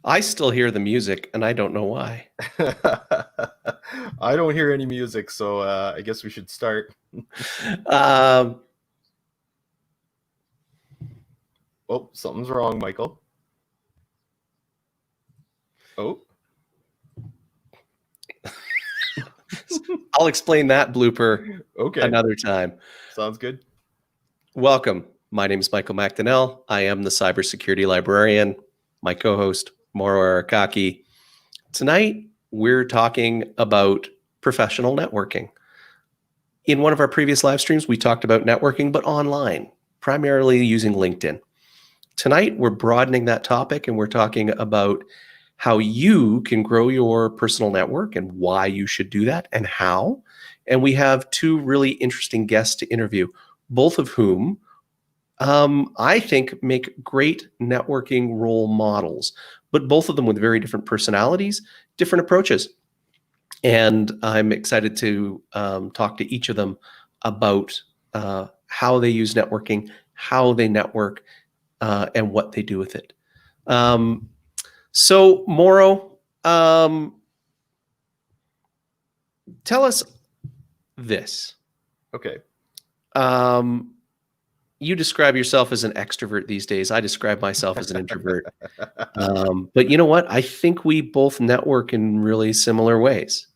I still hear the music, and I don't know why. I don't hear any music, so I guess we should start. Um, Oh, something's wrong, Michael. Oh. I'll explain that blooper another time. Sounds good. Welcome. My name is Michael McDonnell. I am the cybersecurity librarian. My co-host, Moro Mike. Tonight, we're talking about professional networking. In one of our previous live streams, we talked about networking, but online, primarily using LinkedIn. Tonight, we're broadening that topic, and we're talking about how you can grow your personal network and why you should do that and how. And we have two really interesting guests to interview, both of whom I think make great networking role models, but both of them with very different personalities, different approaches. And I'm excited to talk to each of them about how they use networking, how they network, and what they do with it. So, Moro, tell us this. Okay. You describe yourself as an extrovert these days. I describe myself as an introvert. But you know what? I think we both network in really similar ways.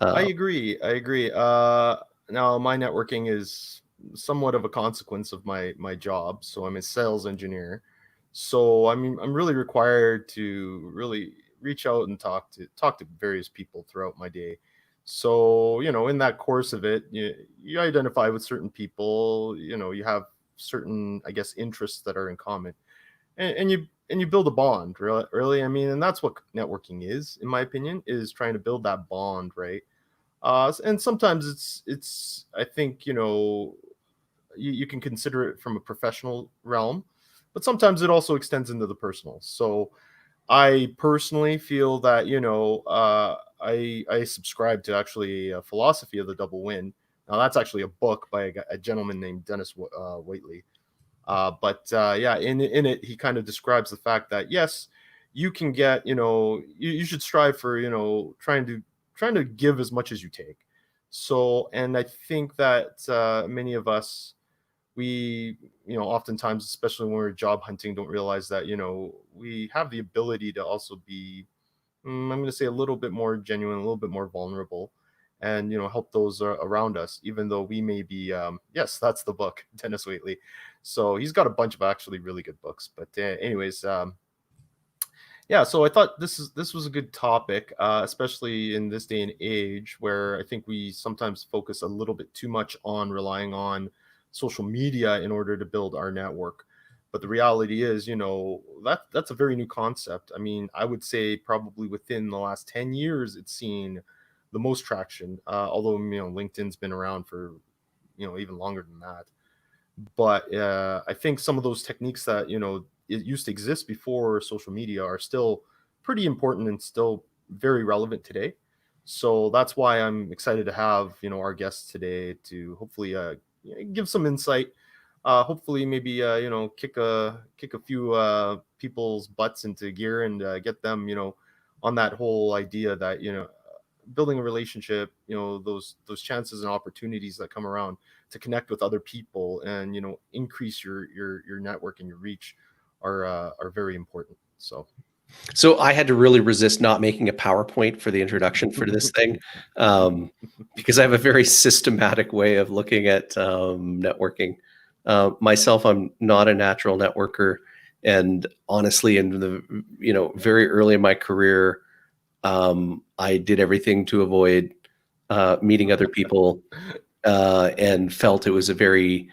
I agree. Now, my networking is somewhat of a consequence of my job. So I'm a sales engineer. So I'm really required to really reach out and talk to various people throughout my day. So, in that course of it, you identify with certain people, you have certain, I guess, interests that are in common, and you build a bond, really. I mean, and that's what networking is, in my opinion, is trying to build that bond, right? And sometimes it's I think, you can consider it from a professional realm, but sometimes it also extends into the personal. So I personally feel that, I subscribe to actually a philosophy of the double win. Now, that's actually a book by a gentleman named Dennis Waitley. Yeah, in it, he kind of describes the fact that, yes, you can get, you should strive for, trying to give as much as you take. So, and I think that many of us, we, oftentimes, especially when we're job hunting, don't realize that, we have the ability to also be, I'm going to say, a little bit more genuine, a little bit more vulnerable, and, help those around us, even though we may be, yes, that's the book, Dennis Waitley. So he's got a bunch of actually really good books. But anyways, yeah, so I thought this was a good topic, especially in this day and age where I think we sometimes focus a little bit too much on relying on social media in order to build our network. But the reality is, that's a very new concept. I mean, I would say probably within the last 10 years, it's seen the most traction, although, LinkedIn's been around for, even longer than that. But I think some of those techniques that, it used to exist before social media are still pretty important and still very relevant today. So that's why I'm excited to have, our guests today to hopefully give some insight, hopefully maybe kick a few people's butts into gear and get them on that whole idea that building a relationship, those chances and opportunities that come around to connect with other people and increase your network and your reach are very important. So I had to really resist not making a PowerPoint for the introduction for this thing, because I have a very systematic way of looking at networking. Myself, I'm not a natural networker, and honestly, in the very early in my career, I did everything to avoid meeting other people, and felt it was a very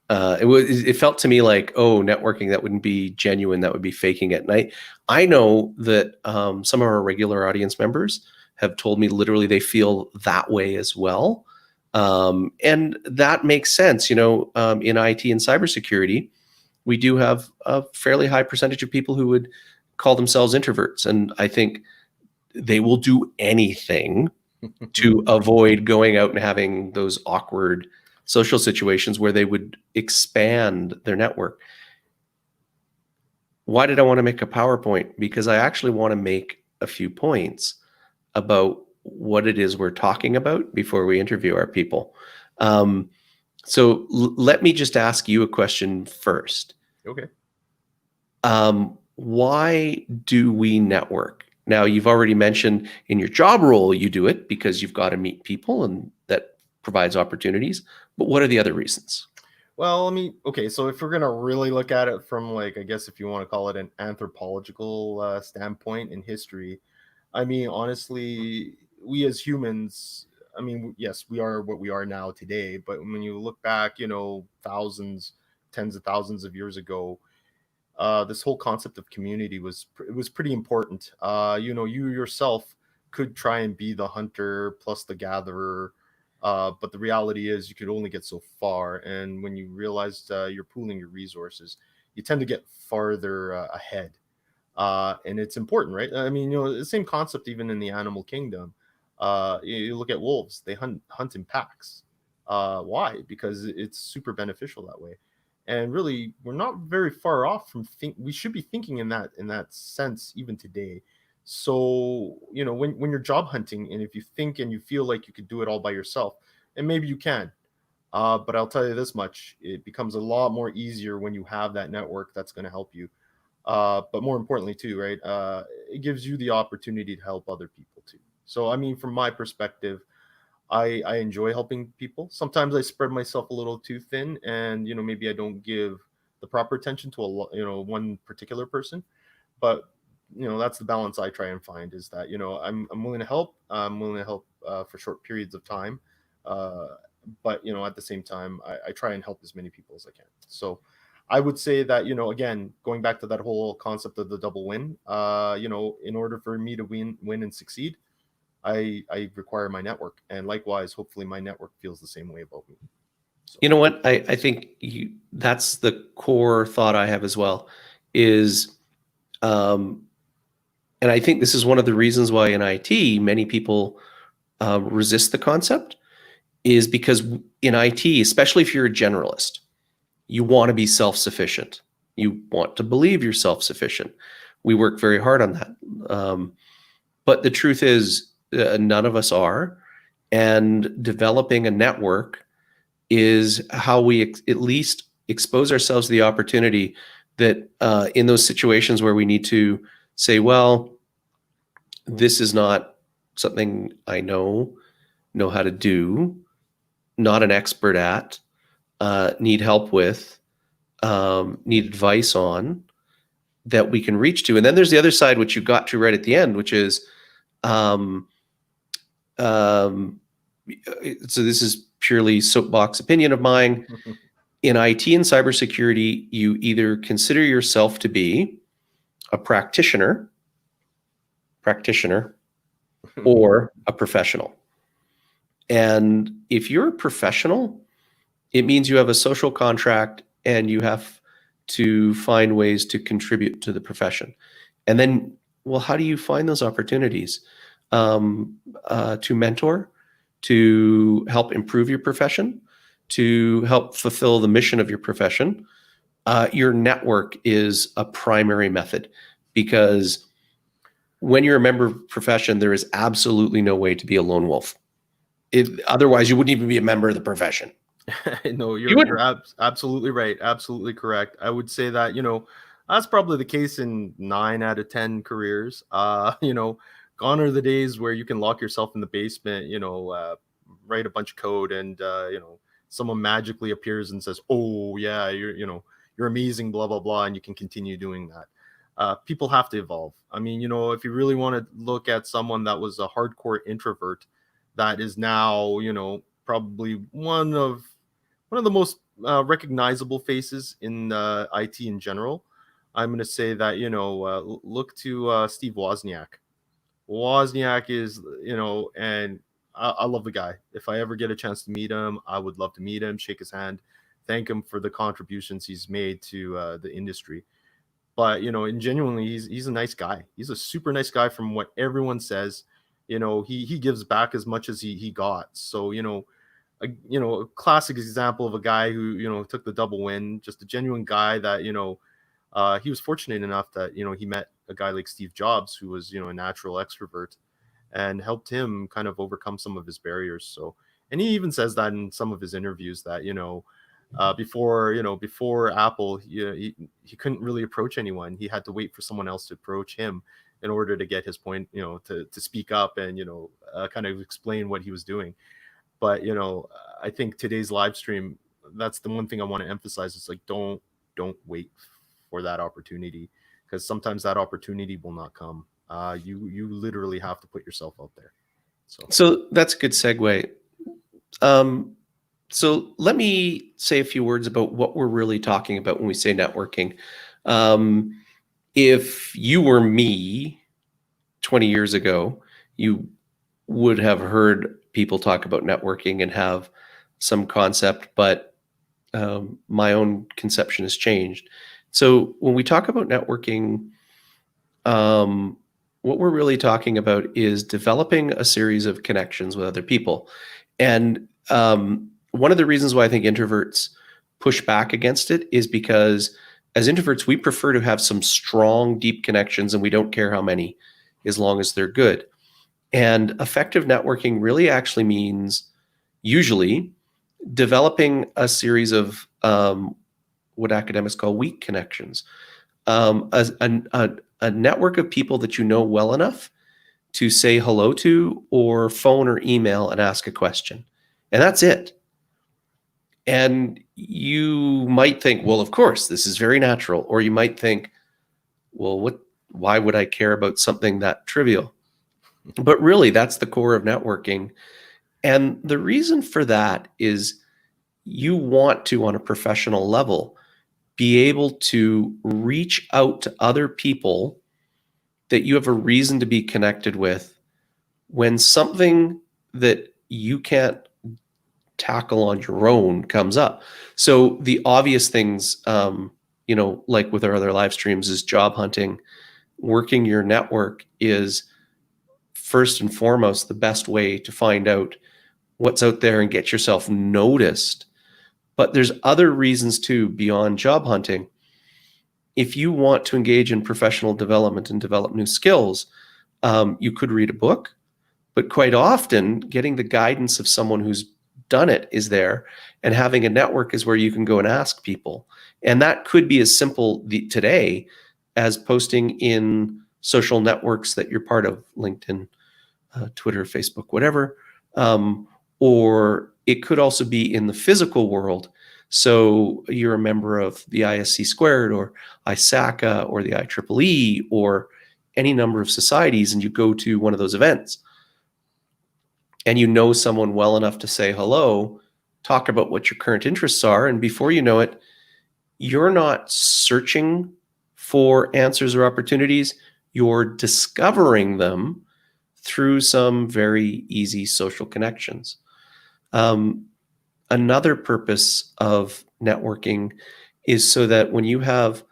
it felt to me like, oh, networking, that wouldn't be genuine, that would be faking it. And I know that some of our regular audience members have told me literally they feel that way as well. And that makes sense. In IT and cybersecurity, we do have a fairly high percentage of people who would call themselves introverts. And I think they will do anything to avoid going out and having those awkward social situations where they would expand their network. Why did I want to make a PowerPoint? Because I actually want to make a few points about what it is we're talking about before we interview our people. So let me just ask you a question first. Okay. Why do we network? Now, you've already mentioned in your job role, you do it because you've got to meet people and that provides opportunities. But what are the other reasons? Well, okay, so if we're going to really look at it from, like, I guess if you want to call it an anthropological standpoint in history, honestly, we as humans, yes, we are what we are now today. But when you look back, thousands, tens of thousands of years ago, this whole concept of community was pretty important. You yourself could try and be the hunter plus the gatherer, but the reality is you could only get so far. And when you realize you're pooling your resources, you tend to get farther ahead. And it's important, right? The same concept even in the animal kingdom. You look at wolves; they hunt in packs. Why? Because it's super beneficial that way. And really, we're not very far off from we should be thinking in that sense even today. So when you're job hunting, and if you think and you feel like you could do it all by yourself, and maybe you can, but I'll tell you this much: it becomes a lot more easier when you have that network that's going to help you. But more importantly, too, right? It gives you the opportunity to help other people too. So from my perspective, I enjoy helping people. Sometimes I spread myself a little too thin, and maybe I don't give the proper attention to one particular person. But that's the balance I try and find, is that I'm willing to help. I'm willing to help for short periods of time, but at the same time, I try and help as many people as I can. So I would say that again, going back to that whole concept of the double win, in order for me to win and succeed, I require my network, and likewise, hopefully my network feels the same way about me. So. You know what? I think that's the core thought I have as well, is, and I think this is one of the reasons why in IT, many people resist the concept, is because in IT, especially if you're a generalist, you want to be self-sufficient. You want to believe you're self-sufficient. We work very hard on that. But the truth is, none of us are. And developing a network is how we at least expose ourselves to the opportunity that in those situations where we need to say, well, this is not something I know how to do, not an expert at, need help with, need advice on, that we can reach to. And then there's the other side, which you got to right at the end, which is, so this is purely soapbox opinion of mine. In IT and cybersecurity, you either consider yourself to be a practitioner, or a professional. And if you're a professional, it means you have a social contract and you have to find ways to contribute to the profession. And then, well, how do you find those opportunities? To mentor, to help improve your profession, to help fulfill the mission of your profession. Your network is a primary method, because when you're a member of profession, there is absolutely no way to be a lone wolf. Otherwise, you wouldn't even be a member of the profession. No, you're absolutely right. Absolutely correct. I would say that, that's probably the case in 9 out of 10 careers. Gone are the days where you can lock yourself in the basement, write a bunch of code and, someone magically appears and says, oh yeah, you're amazing, blah blah blah, and you can continue doing that. People have to evolve. I mean, if you really want to look at someone that was a hardcore introvert that is now, probably one of the most recognizable faces in IT in general, I'm going to say that, look to Steve Wozniak. Wozniak is, and I love the guy. If I ever get a chance to meet him, I would love to meet him, shake his hand, thank him for the contributions he's made to the industry. But, and genuinely, he's a nice guy. He's a super nice guy from what everyone says. He gives back as much as he got. So, a classic example of a guy who, took the double win, just a genuine guy that, he was fortunate enough that, he met a guy like Steve Jobs, who was, a natural extrovert, and helped him kind of overcome some of his barriers. So, and he even says that in some of his interviews that, before Apple, he couldn't really approach anyone. He had to wait for someone else to approach him in order to get his point, to speak up and, kind of explain what he was doing. But, I think today's live stream, that's the one thing I want to emphasize. It's like, don't wait for that opportunity, because sometimes that opportunity will not come. You literally have to put yourself out there. So that's a good segue. So let me say a few words about what we're really talking about when we say networking. If you were me 20 years ago, you would have heard people talk about networking and have some concept, but my own conception has changed. So when we talk about networking, what we're really talking about is developing a series of connections with other people. And one of the reasons why I think introverts push back against it is because as introverts, we prefer to have some strong, deep connections, and we don't care how many, as long as they're good. And effective networking really actually means usually developing a series of what academics call weak connections, a network of people that you know well enough to say hello to, or phone or email and ask a question. And that's it. And you might think, well, of course, this is very natural. Or you might think, well, why would I care about something that trivial? But really, that's the core of networking. And the reason for that is you want to, on a professional level, be able to reach out to other people that you have a reason to be connected with when something that you can't tackle on your own comes up. So the obvious things, like with our other live streams, is job hunting. Working your network is first and foremost the best way to find out what's out there and get yourself noticed. But there's other reasons too beyond job hunting. If you want to engage in professional development and develop new skills, you could read a book, but quite often getting the guidance of someone who's done it is there, and having a network is where you can go and ask people. And that could be as simple today as posting in social networks that you're part of, LinkedIn, Twitter, Facebook, whatever. Or it could also be in the physical world. So you're a member of the ISC Squared or ISACA or the IEEE or any number of societies, and you go to one of those events and you know someone well enough to say hello, talk about what your current interests are, and before you know it, you're not searching for answers or opportunities, you're discovering them through some very easy social connections. Another purpose of networking is so that when you have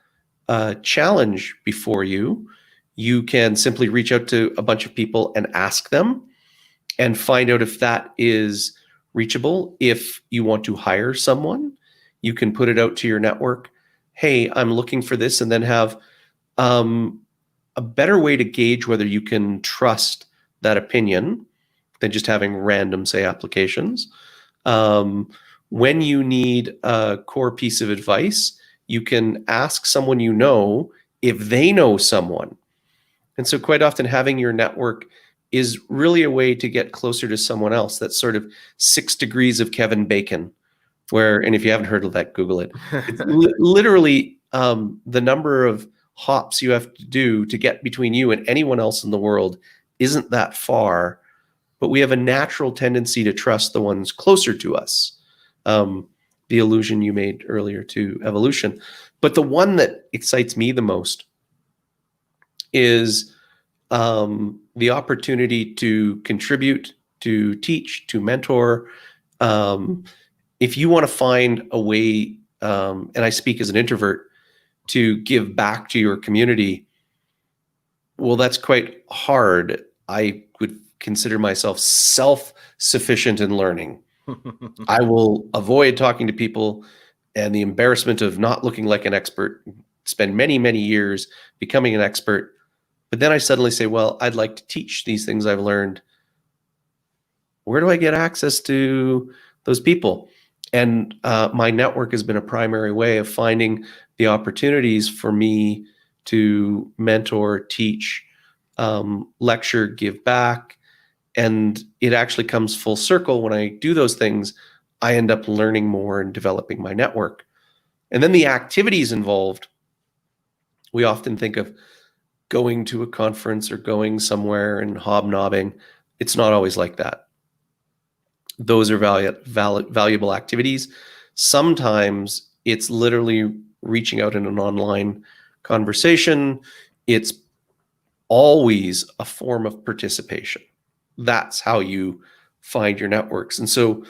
a challenge before you, you can simply reach out to a bunch of people and ask them and find out if that is reachable. If you want to hire someone, you can put it out to your network. Hey, I'm looking for this, and then have a better way to gauge whether you can trust that opinion than just having random, say, applications. When you need a core piece of advice, you can ask someone you know if they know someone. And so quite often having your network is really a way to get closer to someone else. That's sort of 6 degrees of Kevin Bacon, and if you haven't heard of that, Google it. It's literally the number of hops you have to do to get between you and anyone else in the world isn't that far, but we have a natural tendency to trust the ones closer to us. The allusion you made earlier to evolution. But the one that excites me the most is the opportunity to contribute, to teach, to mentor. If you want to find a way, and I speak as an introvert, to give back to your community, well, that's quite hard. I would consider myself self-sufficient in learning. I will avoid talking to people and the embarrassment of not looking like an expert, spend many, many years becoming an expert. But then I suddenly say, well, I'd like to teach these things I've learned. Where do I get access to those people? And my network has been a primary way of finding the opportunities for me to mentor, teach, lecture, give back. And it actually comes full circle. When I do those things, I end up learning more and developing my network. And then the activities involved, we often think of going to a conference or going somewhere and hobnobbing. It's not always like that. Those are valuable activities. Sometimes it's literally reaching out in an online conversation. It's always a form of participation. That's how you find your networks. And so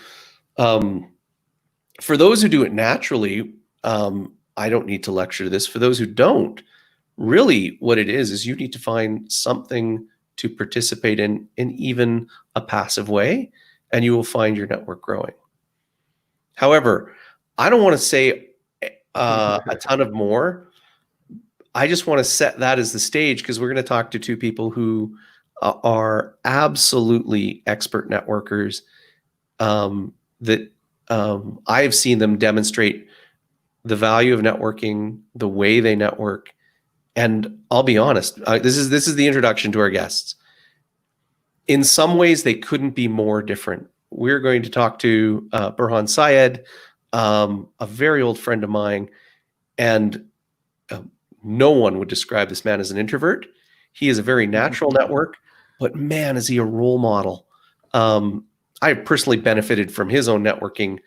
for those who do it naturally, I don't need to lecture this. For those who don't, really what it is you need to find something to participate in even a passive way, and you will find your network growing. However, I don't want to say a ton of more. I just want to set that as the stage, because we're going to talk to two people who are absolutely expert networkers that I've seen them demonstrate the value of networking, the way they network. And I'll be honest, this is the introduction to our guests. In some ways, they couldn't be more different. We're going to talk to Burhan Syed, a very old friend of mine, and no one would describe this man as an introvert. He is a very natural network, but man, is he a role model. I personally benefited from his own networking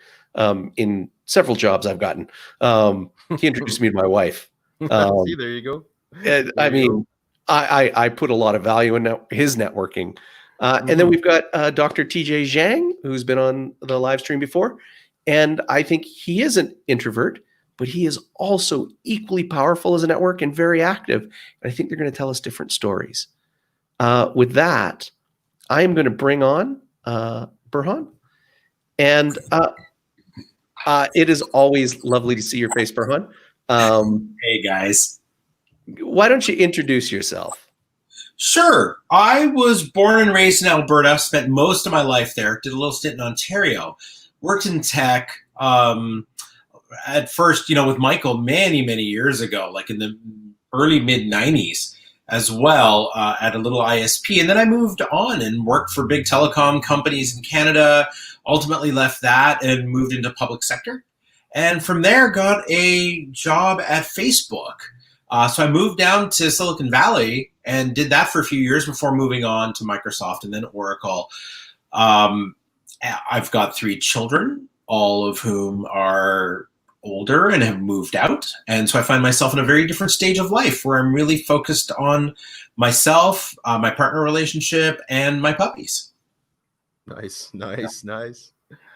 in several jobs I've gotten. He introduced me to my wife. See, there you go. I mean, I put a lot of value in his networking. And then we've got Dr. TJ Zhang, who's been on the live stream before. And I think he is an introvert, but he is also equally powerful as a network and very active. And I think they're going to tell us different stories. With that, I am going to bring on Burhan. And it is always lovely to see your face, Burhan. Hey, guys. Why don't you introduce yourself? Sure. I was born and raised in Alberta, spent most of my life there, did a little stint in Ontario, worked in tech. At first, with Michael many, many years ago, like in the early mid-90s as well, at a little ISP. And then I moved on and worked for big telecom companies in Canada, ultimately left that and moved into public sector. And from there, got a job at Facebook. So I moved down to Silicon Valley and did that for a few years before moving on to Microsoft and then Oracle. I've got 3 children, all of whom are older and have moved out. And so I find myself in a very different stage of life where I'm really focused on myself, my partner relationship, and my puppies. Nice.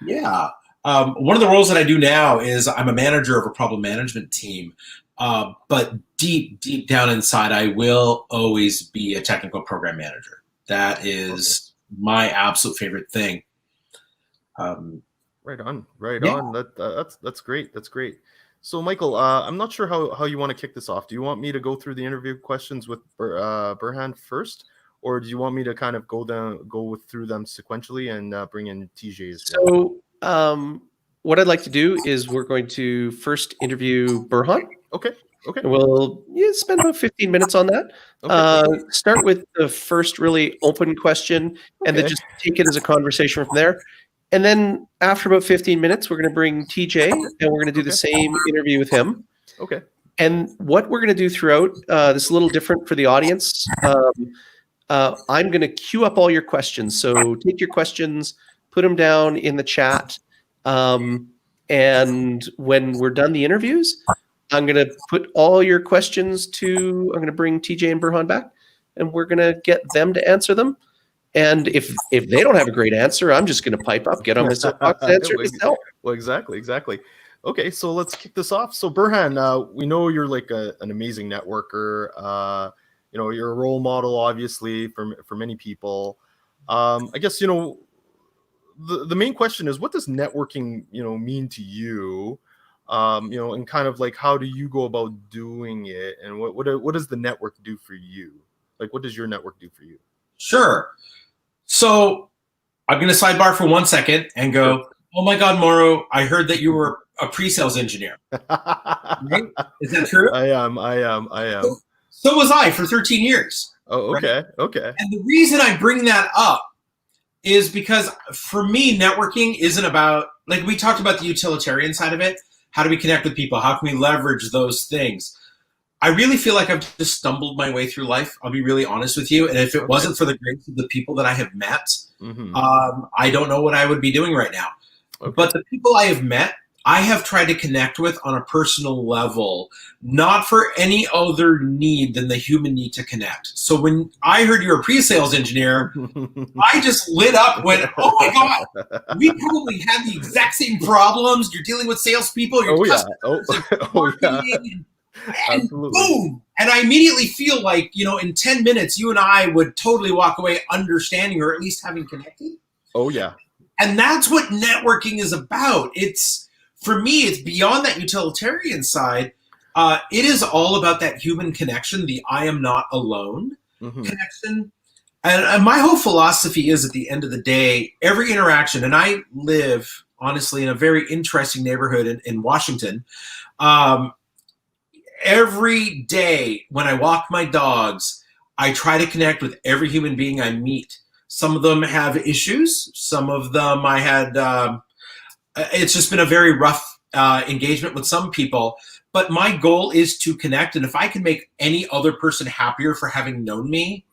Yeah. One of the roles that I do now is I'm a manager of a problem management team. But deep down inside, I will always be a technical program manager. That is my absolute favorite thing. Right on. That's great. So, Michael, I'm not sure how you want to kick this off. Do you want me to go through the interview questions with Burhan first, or do you want me to kind of go through them sequentially and bring in TJ as well? So, what I'd like to do is we're going to first interview Burhan. Okay. We'll spend about 15 minutes on that. Okay. Start with the first really open question, and then just take it as a conversation from there. And then after about 15 minutes, we're going to bring TJ and we're going to do the same interview with him. Okay. And what we're going to do throughout, this is a little different for the audience. I'm going to queue up all your questions. So take your questions, put them down in the chat. And when we're done the interviews, I'm going to put all your questions I'm going to bring TJ and Burhan back, and we're going to get them to answer them. And if they don't have a great answer, I'm just going to pipe up, get on my soapbox, answer it myself. Well, exactly. Okay, so let's kick this off. So Burhan, we know you're like an amazing networker. You're a role model, obviously, for many people. I guess the main question is, what does networking mean to you? And kind of like, how do you go about doing it, and what does the network do for you? Like, what does your network do for you? Sure. So I'm going to sidebar for 1 second and go, sure. Oh my God, Moro, I heard that you were a pre-sales engineer. Right? Is that true? I am. So was I for 13 years. Oh, okay. Right? Okay. And the reason I bring that up is because for me, networking isn't about, like we talked about the utilitarian side of it. How do we connect with people? How can we leverage those things? I really feel like I've just stumbled my way through life. I'll be really honest with you. And if it wasn't for the grace of the people that I have met, I don't know what I would be doing right now. Okay. But the people I have met, I have tried to connect with on a personal level, not for any other need than the human need to connect. So when I heard you're a pre-sales engineer, I just lit up, went, oh my God, we probably have the exact same problems. You're dealing with salespeople, your customers, and boom. And I immediately feel like, in 10 minutes, you and I would totally walk away understanding, or at least having connected. Oh, yeah. And that's what networking is about. For me, it's beyond that utilitarian side. It is all about that human connection, the I am not alone connection. And my whole philosophy is, at the end of the day, every interaction, and I live, honestly, in a very interesting neighborhood in Washington. Every day when I walk my dogs, I try to connect with every human being I meet. Some of them have issues. Some of them I had... it's just been a very rough engagement with some people, but my goal is to connect. And if I can make any other person happier for having known me,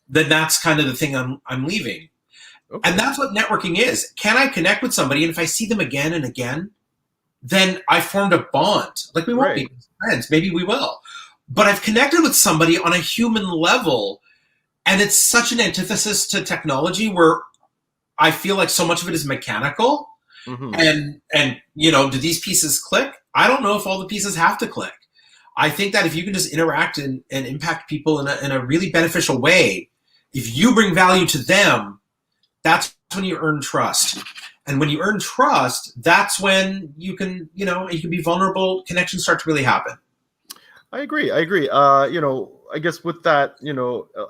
then that's kind of the thing I'm leaving. Okay. And that's what networking is. Can I connect with somebody? And if I see them again and again, then I formed a bond. Like, we won't be friends. Maybe we will. But I've connected with somebody on a human level. And it's such an antithesis to technology, where I feel like so much of it is mechanical. And do these pieces click? I don't know if all the pieces have to click. I think that if you can just interact and impact people in a really beneficial way, if you bring value to them, that's when you earn trust. And when you earn trust, that's when you can be vulnerable. Connections start to really happen. I agree. I guess with that,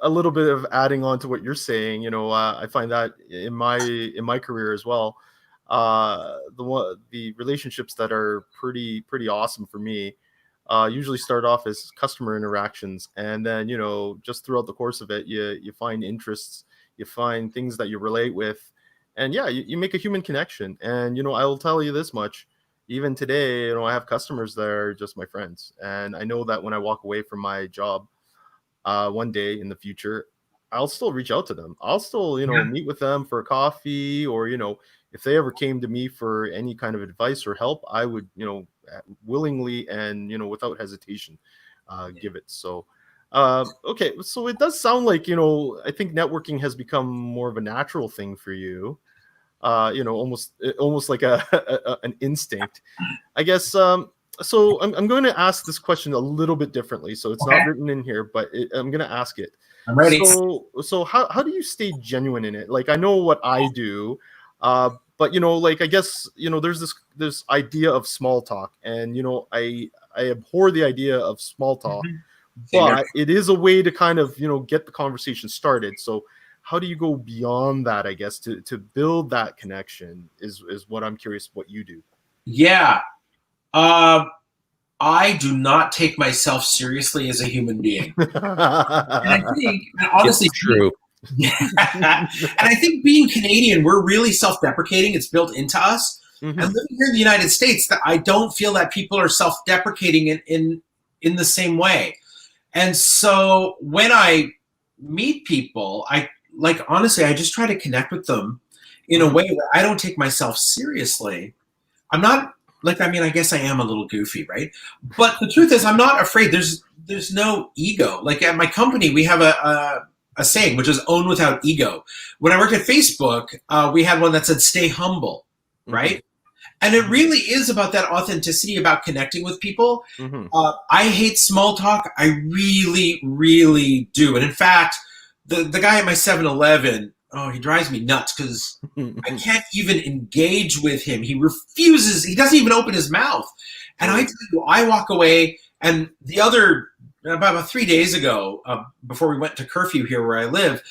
a little bit of adding on to what you're saying, I find that in my career as well. The relationships that are pretty awesome for me usually start off as customer interactions, and then just throughout the course of it, you find interests, you find things that you relate with, and you make a human connection. And I will tell you this much: even today, I have customers that are just my friends, and I know that when I walk away from my job one day in the future, I'll still reach out to them. I'll still meet with them for a coffee, or if they ever came to me for any kind of advice or help, I would, willingly and, without hesitation, give it. So, okay. So it does sound like, I think networking has become more of a natural thing for you, almost like an instinct, I guess. So I'm going to ask this question a little bit differently. So it's not written in here, but I'm going to ask it. I'm ready. So how do you stay genuine in it? Like, I know what I do, but I guess there's this idea of small talk, and I abhor the idea of small talk, but it is a way to kind of get the conversation started. So how do you go beyond that? I guess to build that connection is what I'm curious what you do. Yeah, I do not take myself seriously as a human being, and I think, honestly, it's true. And I think being Canadian, we're really self-deprecating. It's built into us. Mhm. And living here in the United States, that I don't feel that people are self-deprecating in the same way. And so when I meet people, honestly, I just try to connect with them in a way where I don't take myself seriously. I'm not I guess I am a little goofy, right? But the truth is, I'm not afraid. There's no ego. Like at my company, we have a saying, which is own without ego. When I worked at Facebook, we had one that said, stay humble, right? And it really is about that authenticity, about connecting with people. I hate small talk. I really, really do. And in fact, the guy at my 7-Eleven, he drives me nuts because I can't even engage with him. He refuses. He doesn't even open his mouth. And I walk away. And about 3 days ago, before we went to curfew here where I live,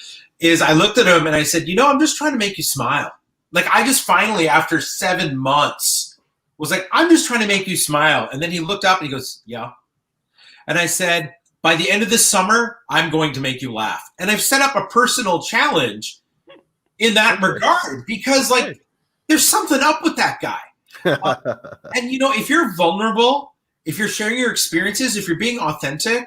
I looked at him and I said, I'm just trying to make you smile. Like I just finally, after 7 months, was like, I'm just trying to make you smile. And then he looked up and he goes, yeah. And I said, by the end of this summer, I'm going to make you laugh. And I've set up a personal challenge in that regard because there's something up with that guy. And if you're vulnerable, if you're sharing your experiences, if you're being authentic,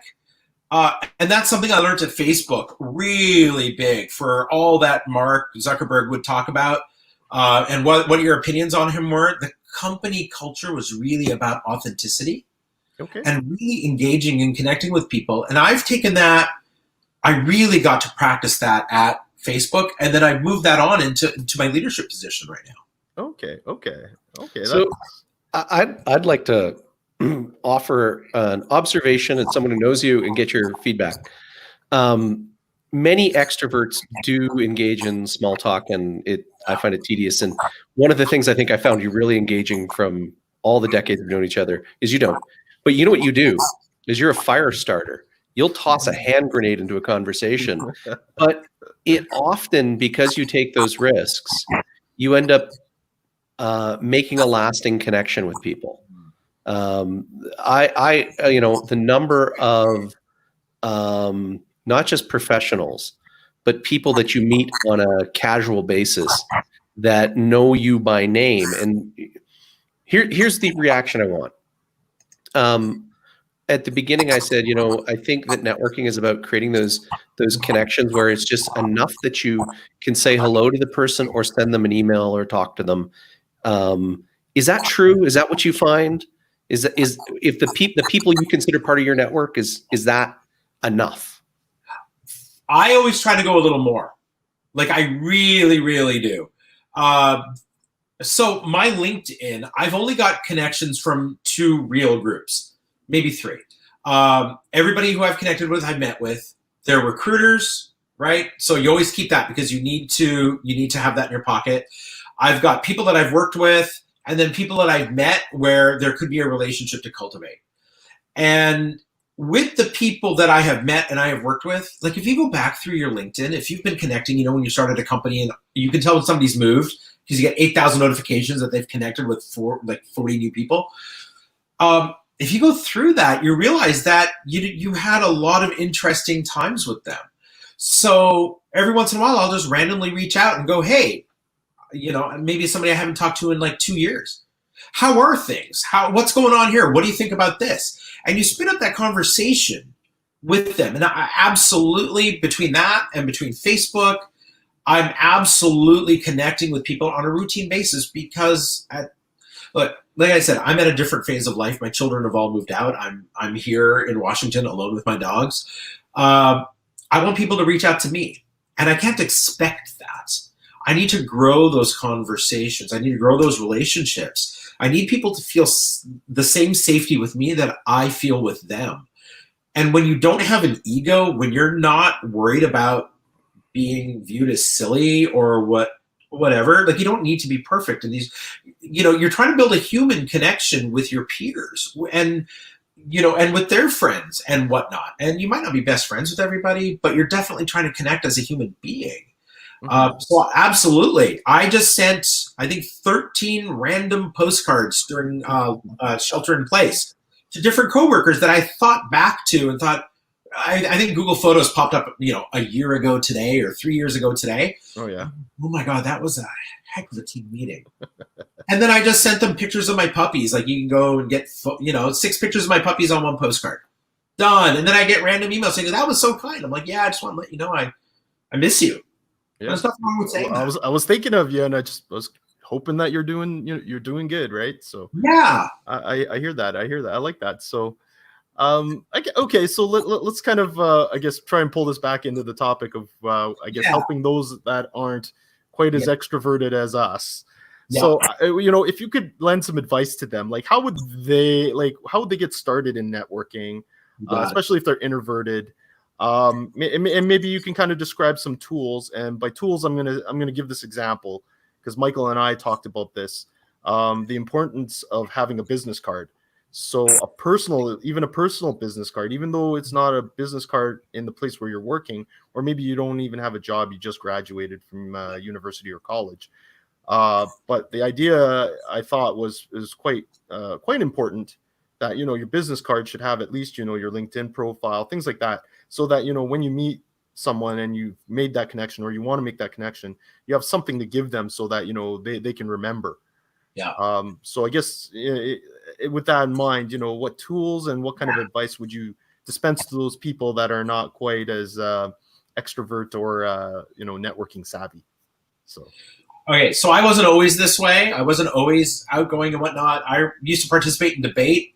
and that's something I learned at Facebook, really big for all that Mark Zuckerberg would talk about, and what your opinions on him were. The company culture was really about authenticity and really engaging and connecting with people. And I've taken that, I really got to practice that at Facebook, and then I moved that on into my leadership position right now. Okay. So I'd like to offer an observation as someone who knows you and get your feedback. Many extroverts do engage in small talk, and I find it tedious. And one of the things I think I found you really engaging from all the decades of knowing each other is you don't. But you know what you do is you're a fire starter. You'll toss a hand grenade into a conversation, but it often, because you take those risks, you end up making a lasting connection with people. The number of not just professionals, but people that you meet on a casual basis that know you by name. And here's the reaction I want. At the beginning, I said, I think that networking is about creating those connections where it's just enough that you can say hello to the person or send them an email or talk to them. Is that true? Is that what you find? If the people you consider part of your network, is that enough? I always try to go a little more. Like I really, really do. So my LinkedIn, I've only got connections from 2 real groups, maybe 3. Everybody who I've connected with, I've met with. They're recruiters, right? So you always keep that because you need to have that in your pocket. I've got people that I've worked with, and then people that I've met where there could be a relationship to cultivate. And with the people that I have met and I have worked with, like if you go back through your LinkedIn, if you've been connecting, when you started a company, and you can tell when somebody's moved because you get 8,000 notifications that they've connected with 40 new people. If you go through that, you realize that you had a lot of interesting times with them. So every once in a while, I'll just randomly reach out and go, hey, maybe somebody I haven't talked to in 2 years. How are things? What's going on here? What do you think about this? And you spin up that conversation with them. And I absolutely, between that and between Facebook, I'm absolutely connecting with people on a routine basis because, like I said, I'm at a different phase of life. My children have all moved out. I'm here in Washington alone with my dogs. I want people to reach out to me, and I can't expect that. I need to grow those conversations. I need to grow those relationships. I need people to feel the same safety with me that I feel with them. And when you don't have an ego, when you're not worried about being viewed as silly or whatever, you don't need to be perfect in these, you're trying to build a human connection with your peers and with their friends and whatnot. And you might not be best friends with everybody, but you're definitely trying to connect as a human being. So absolutely. I just sent, I think, 13 random postcards during shelter in place to different coworkers that I thought back to and thought, I think Google Photos popped up, a year ago today or 3 years ago today. Oh yeah. Oh my God, that was a heck of a team meeting. And then I just sent them pictures of my puppies. Like you can go and get, 6 pictures of my puppies on one postcard. Done. And then I get random emails saying, that was so kind. I'm like, yeah, I just want to let you know I miss you. Yeah. There's nothing wrong with saying that. I was thinking of you, and I was hoping that you're doing good, right? So Yeah. I hear that. I like that. So okay, so let's kind of I guess try and pull this back into the topic of helping those that aren't quite as extroverted as us. Yeah. So if you could lend some advice to them, like how would they get started in networking, especially if they're introverted? And maybe you can kind of describe some tools. And by tools, I'm gonna give this example because Michael and I talked about this. The importance of having a business card. So a personal business card, even though it's not a business card in the place where you're working, or maybe you don't even have a job, you just graduated from university or college. But the idea I thought is quite important that, your business card should have at least, your LinkedIn profile, things like that. So that, when you meet someone and you've made that connection or you want to make that connection, you have something to give them so that, they can remember. Yeah. So I guess with that in mind, what tools and what kind of advice would you dispense to those people that are not quite as extrovert or, networking savvy? So. Okay, so I wasn't always this way. I wasn't always outgoing and whatnot. I used to participate in debate,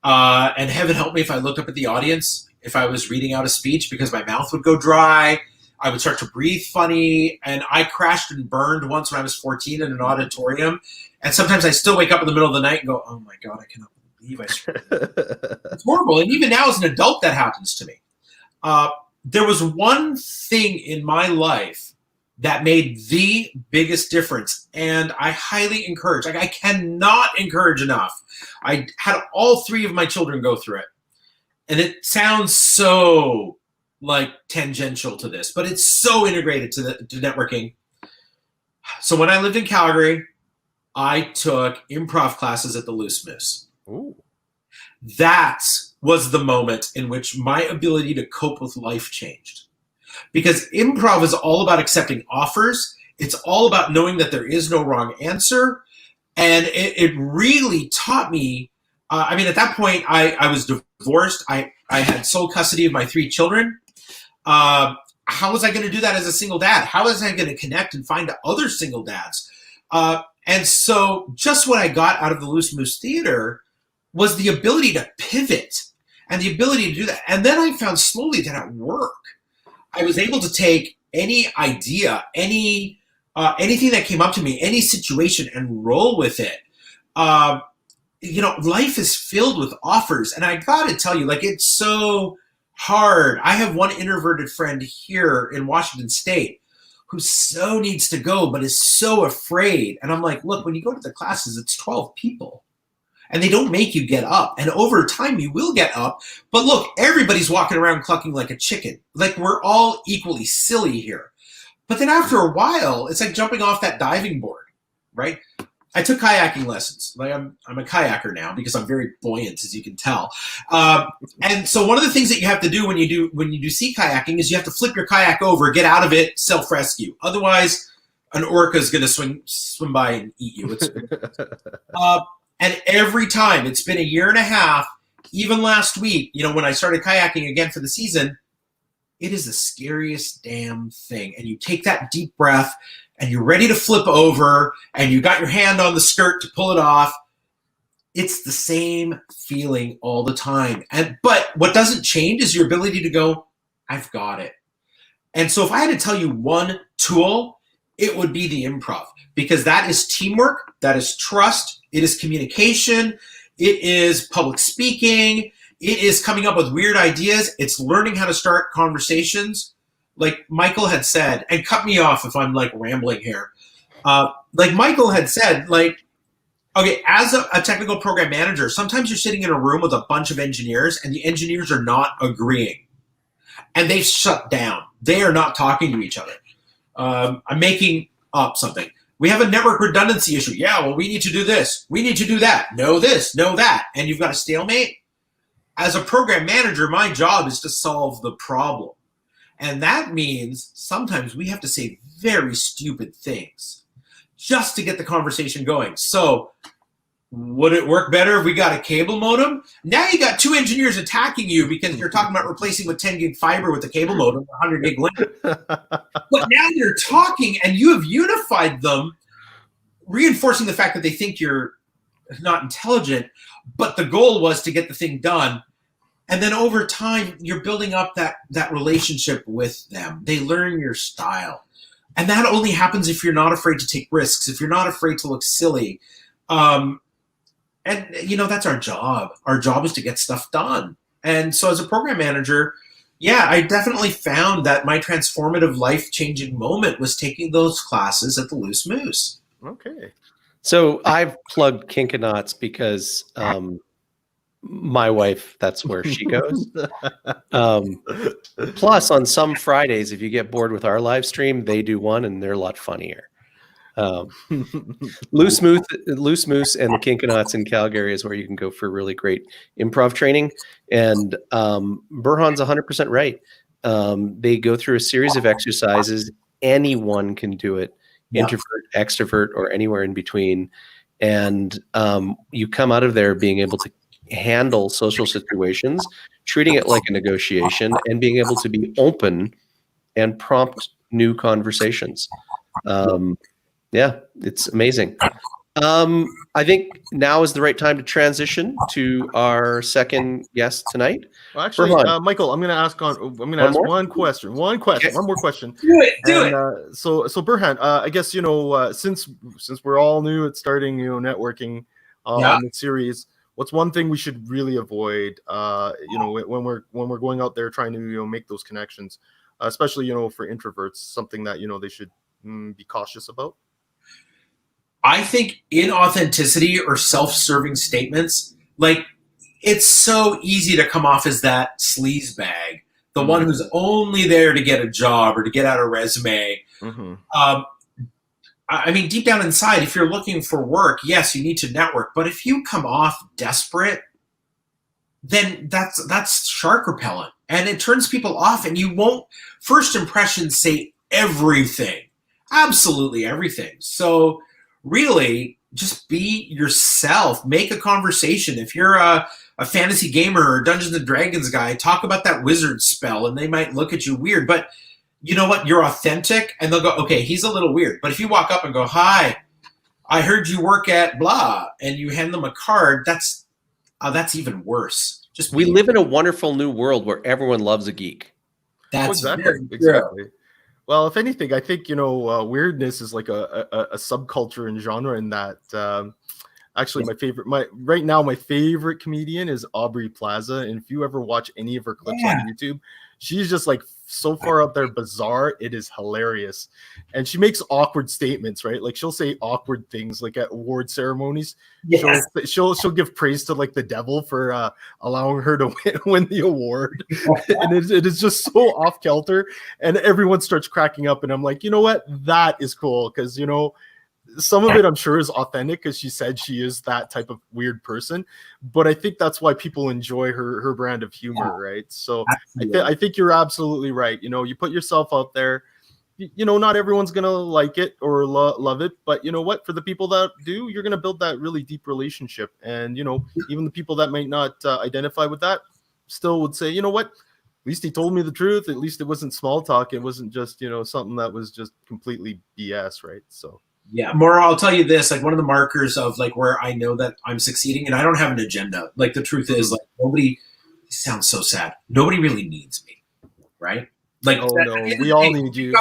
and heaven help me if I looked up at the audience, if I was reading out a speech, because my mouth would go dry. I would start to breathe funny, and I crashed and burned once when I was 14 in an auditorium. And sometimes I still wake up in the middle of the night and go, oh my God, I cannot believe I screwed up. It's horrible. And even now as an adult, that happens to me. There was one thing in my life that made the biggest difference. And I highly encourage, I cannot encourage enough. I had all 3 of my children go through it. And it sounds so tangential to this, but it's so integrated to networking. So when I lived in Calgary, I took improv classes at the Loose Moose. Ooh. That was the moment in which my ability to cope with life changed. Because improv is all about accepting offers. It's all about knowing that there is no wrong answer. And it really taught me, at that point, I was divorced. I had sole custody of my 3 children. How was I going to do that as a single dad? How was I going to connect and find other single dads? And so just what I got out of the Loose Moose Theater was the ability to pivot and the ability to do that. And then I found slowly that at work, I was able to take any idea, anything that came up to me, any situation, and roll with it. Life is filled with offers. And I got to tell you, it's so hard. I have one introverted friend here in Washington State who so needs to go, but is so afraid. And I'm like, look, when you go to the classes, it's 12 people. And they don't make you get up. And over time, you will get up. But look, everybody's walking around clucking like a chicken. We're all equally silly here. But then after a while, it's like jumping off that diving board, right? I took kayaking lessons. I'm a kayaker now because I'm very buoyant, as you can tell. And so one of the things that you have to do when you do sea kayaking is you have to flip your kayak over, get out of it, self-rescue. Otherwise, an orca is going to swim by and eat you. And every time, it's been a year and a half, even last week, when I started kayaking again for the season, it is the scariest damn thing. And you take that deep breath and you're ready to flip over and you got your hand on the skirt to pull it off. It's the same feeling all the time. But what doesn't change is your ability to go, I've got it. And so if I had to tell you one tool, it would be the improv, because that is teamwork, that is trust, it is communication, it is public speaking, it is coming up with weird ideas, it's learning how to start conversations. Like Michael had said, and cut me off if I'm rambling here. Like Michael had said, okay, as a technical program manager, sometimes you're sitting in a room with a bunch of engineers and the engineers are not agreeing. And they've shut down. They are not talking to each other. I'm making up something. We have a network redundancy issue. Yeah, well, we need to do this. We need to do that. No this, no that. And you've got a stalemate. as a program manager, my job is to solve the problem. And that means sometimes we have to say very stupid things just to get the conversation going. So would it work better if we got a cable modem? Now you got two engineers attacking you because you're talking about replacing with 10 gig fiber with a cable modem, 100 gig link. But now you're talking and you have unified them, reinforcing the fact that they think you're not intelligent, but the goal was to get the thing done. And then over time, you're building up that relationship with them. They learn your style. And that only happens if you're not afraid to take risks, if you're not afraid to look silly. And, that's our job. Our job is to get stuff done. And so as a program manager, yeah, I definitely found that my transformative, life-changing moment was taking those classes at the Loose Moose. Okay. So I've plugged Kinkanauts because my wife, that's where she goes. Plus, on some Fridays, if you get bored with our live stream, they do one, and they're a lot funnier. Loose Moose and the Kinkanauts in Calgary is where you can go for really great improv training. And Burhan's 100% right. They go through a series of exercises. Anyone can do it, introvert, extrovert, or anywhere in between. And you come out of there being able to handle social situations, treating it like a negotiation, and being able to be open and prompt new conversations. Yeah, it's amazing. I think now is the right time to transition to our second guest tonight. Well, actually, Michael, I'm going to ask one question. One more question. Do it. So Burhan, I guess since we're all new at starting networking on the series, what's one thing we should really avoid? When we're going out there trying to make those connections, especially for introverts, something that they should be cautious about. I think inauthenticity or self-serving statements, like it's so easy to come off as that sleaze bag, the one who's only there to get a job or to get out a resume. Mm-hmm. I mean, deep down inside, if you're looking for work, yes, you need to network. But if you come off desperate, then that's shark repellent, and it turns people off. And you won't. First impressions say everything, absolutely everything. So really, just be yourself. Make a conversation. If you're a fantasy gamer or Dungeons and Dragons guy, talk about that wizard spell, and they might look at you weird. But you know what? You're authentic, and they'll go, okay, he's a little weird. But if you walk up and go, hi, I heard you work at blah, and you hand them a card, that's even worse. We live in a wonderful new world where everyone loves a geek. That's exactly. Well, if anything, I think weirdness is like a subculture and genre in that. Actually, my favorite comedian is Aubrey Plaza, and if you ever watch any of her clips on YouTube, she's just like so far out there bizarre. It is hilarious, and she makes awkward statements, right? Like she'll say awkward things, like at award ceremonies. Yes. She'll give praise to like the devil for allowing her to win the award, and it is just so off kilter, and everyone starts cracking up, and I'm like, you know what? That is cool because some of it I'm sure is authentic because she said she is that type of weird person, but I think that's why people enjoy her brand of humor, right? So I think you're absolutely right. You put yourself out there, not everyone's gonna like it or love it, but you know what? For the people that do, you're gonna build that really deep relationship, and even the people that might not identify with that still would say, you know what? At least he told me the truth. At least it wasn't small talk. It wasn't just something that was just completely BS, right? So. Yeah, Moro, I'll tell you this, like one of the markers of like where I know that I'm succeeding, and I don't have an agenda. Like the truth is, like nobody, it sounds so sad. Nobody really needs me, right? Like, we all need you.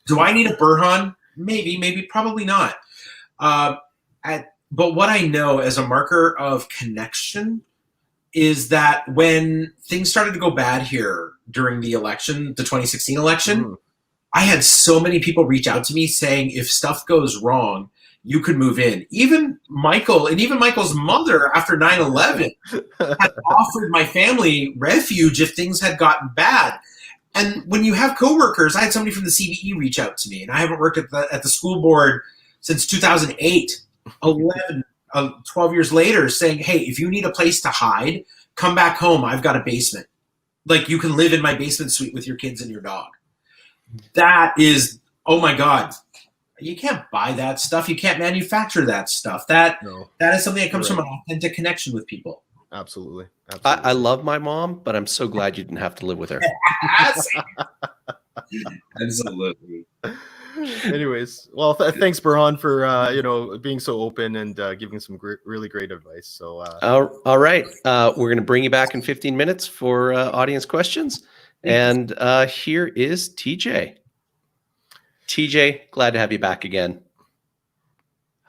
Do I need a Burhan? Maybe, probably not. But what I know as a marker of connection is that when things started to go bad here during the election, the 2016 election, I had so many people reach out to me saying, if stuff goes wrong, you could move in. Even Michael and even Michael's mother after 9/11 had offered my family refuge if things had gotten bad. And when you have coworkers, I had somebody from the CBE reach out to me, and I haven't worked at the school board since 2008, 12 years later, saying, hey, if you need a place to hide, come back home, I've got a basement. Like, you can live in my basement suite with your kids and your dog. That is, oh my God. You can't buy that stuff. You can't manufacture that stuff. That is something that comes from an authentic connection with people. Absolutely. I love my mom, but I'm so glad you didn't have to live with her. Absolutely. Anyways, well, thanks, Burhan, for being so open and giving some really great advice. So, all right, we're going to bring you back in 15 minutes for audience questions, and here is TJ. TJ, glad to have you back again.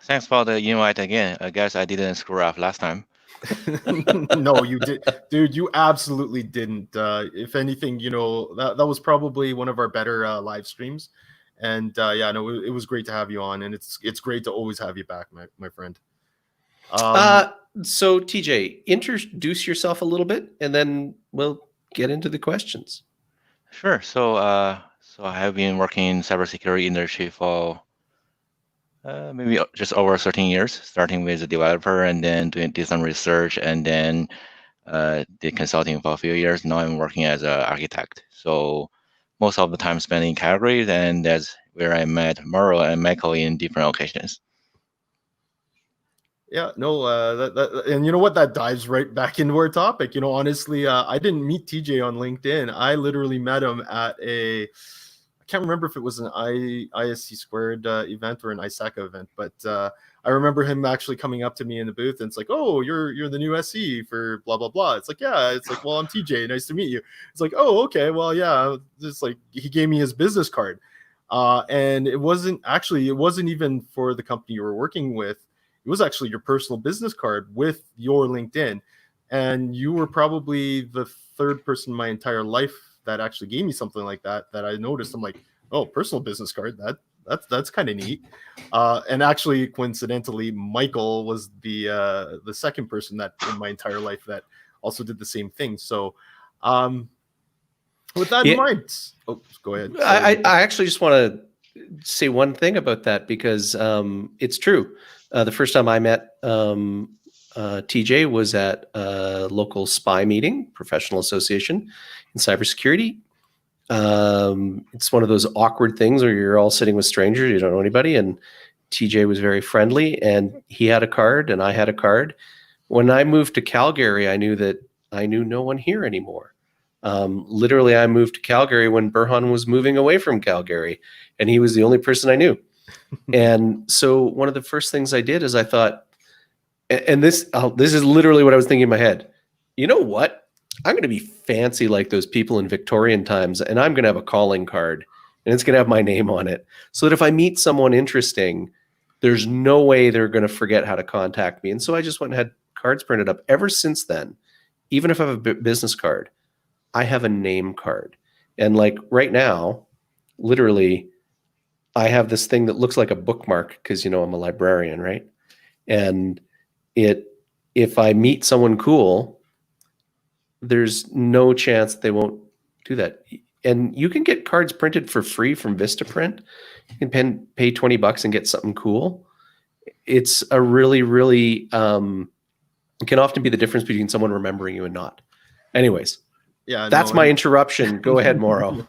Thanks for the invite again. I guess I didn't screw up last time. No, you did, dude. You absolutely didn't. If anything, that was probably one of our better live streams. And it was great to have you on, and it's great to always have you back, my friend. So TJ, introduce yourself a little bit, and then we'll get into the questions. Sure. So I have been working in cybersecurity industry for maybe just over 13 years, starting with a developer and then did some research and then did consulting for a few years. Now I'm working as an architect. So most of the time spent in Calgary, and that's where I met Moro and Michael in different occasions. Yeah, no, and you know what? That dives right back into our topic. Honestly, I didn't meet TJ on LinkedIn. I literally met him at I can't remember if it was an ISC squared event or an ISACA event, but I remember him actually coming up to me in the booth, and it's like, "Oh, you're the new SE for blah blah blah." It's like, "Yeah." It's like, "Well, I'm TJ. Nice to meet you." It's like, "Oh, okay. Well, yeah." It's like he gave me his business card, and it wasn't even for the company you were working with. It was actually your personal business card with your LinkedIn, and you were probably the third person in my entire life that actually gave me something like that I noticed. I'm like, oh, personal business card, that's kind of neat. And actually, coincidentally, Michael was the second person that in my entire life that also did the same thing. So with that in mind, go ahead. I actually just want to say one thing about that, because it's true. The first time I met TJ was at a local SPI meeting, professional association in cybersecurity. It's one of those awkward things where you're all sitting with strangers, you don't know anybody, and TJ was very friendly, and he had a card and I had a card. When I moved to Calgary, I knew no one here anymore. Literally, I moved to Calgary when Burhan was moving away from Calgary, and he was the only person I knew. And so one of the first things I did is I thought, and this is literally what I was thinking in my head. You know what? I'm going to be fancy like those people in Victorian times, and I'm going to have a calling card, and it's going to have my name on it, so that if I meet someone interesting, there's no way they're going to forget how to contact me. And so I just went and had cards printed up. Ever since then, even if I have a business card, I have a name card. And like right now, literally, I have this thing that looks like a bookmark because, I'm a librarian, right? And if I meet someone cool, there's no chance they won't do that. And you can get cards printed for free from Vistaprint. You can pay $20 and get something cool. It's a really, really, it can often be the difference between someone remembering you and not. Anyways. Yeah, that's my interruption. Go ahead, Moro.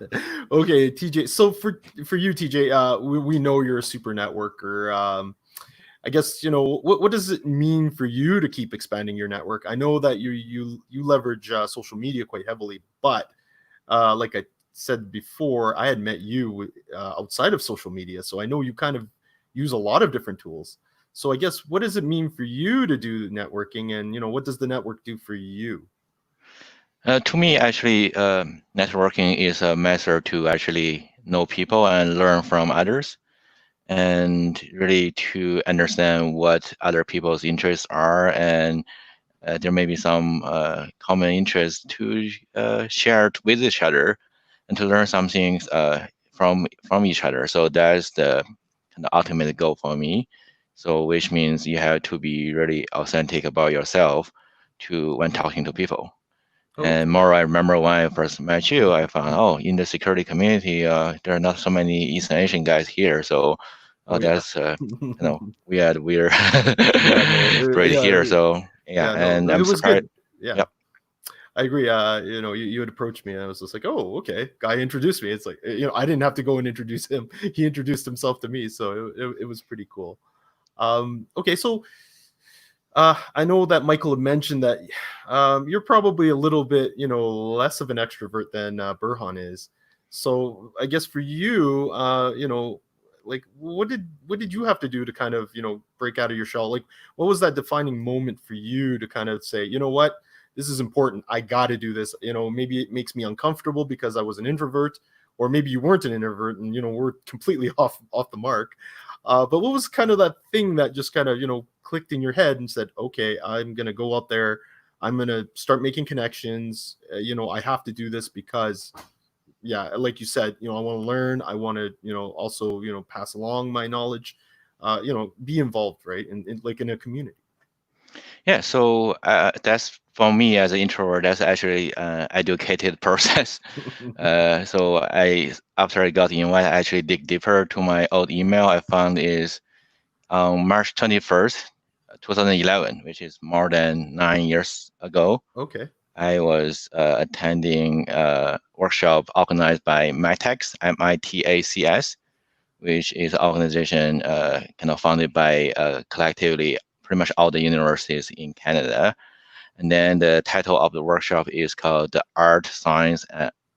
Okay, TJ. So for you, TJ, we know you're a super networker. I guess what does it mean for you to keep expanding your network? I know that you leverage social media quite heavily, but like I said before, I had met you outside of social media, so I know you kind of use a lot of different tools. So I guess what does it mean for you to do networking, and what does the network do for you? To me, actually, networking is a method to actually know people and learn from others, and really to understand what other people's interests are, and there may be some common interests to share with each other, and to learn some things from each other. So that's the ultimate goal for me. So which means you have to be really authentic about yourself when talking to people. And more, I remember when I first met you, I found, in the security community, there are not so many East Asian guys here. So that's, we're right here. So, and I'm surprised. Yeah. I agree. You had approached me and I was just like, oh, okay. Guy introduced me. It's like, I didn't have to go and introduce him. He introduced himself to me. So it was pretty cool. Okay. So I know that Michael had mentioned that you're probably a little bit, less of an extrovert than Burhan is. So I guess for you, like what did you have to do to kind of, break out of your shell? Like, what was that defining moment for you to kind of say, you know what, this is important. I got to do this. Maybe it makes me uncomfortable because I was an introvert, or maybe you weren't an introvert and, we're completely off the mark. But what was kind of that thing that just kind of, clicked in your head and said, okay, I'm going to go out there. I'm going to start making connections. I have to do this because, yeah, like you said, I want to learn. I want to, also, pass along my knowledge, be involved, right? Like in a community. Yeah, so that's for me as an introvert. That's actually an educated process. So after I got the invite, I actually dig deeper to my old email. I found is on March 21st, 2011, which is more than 9 years ago. Okay. I was attending a workshop organized by MITACS, MITACS, which is an organization kind of founded by collectively pretty much all the universities in Canada. And then the title of the workshop is called The Art, Science,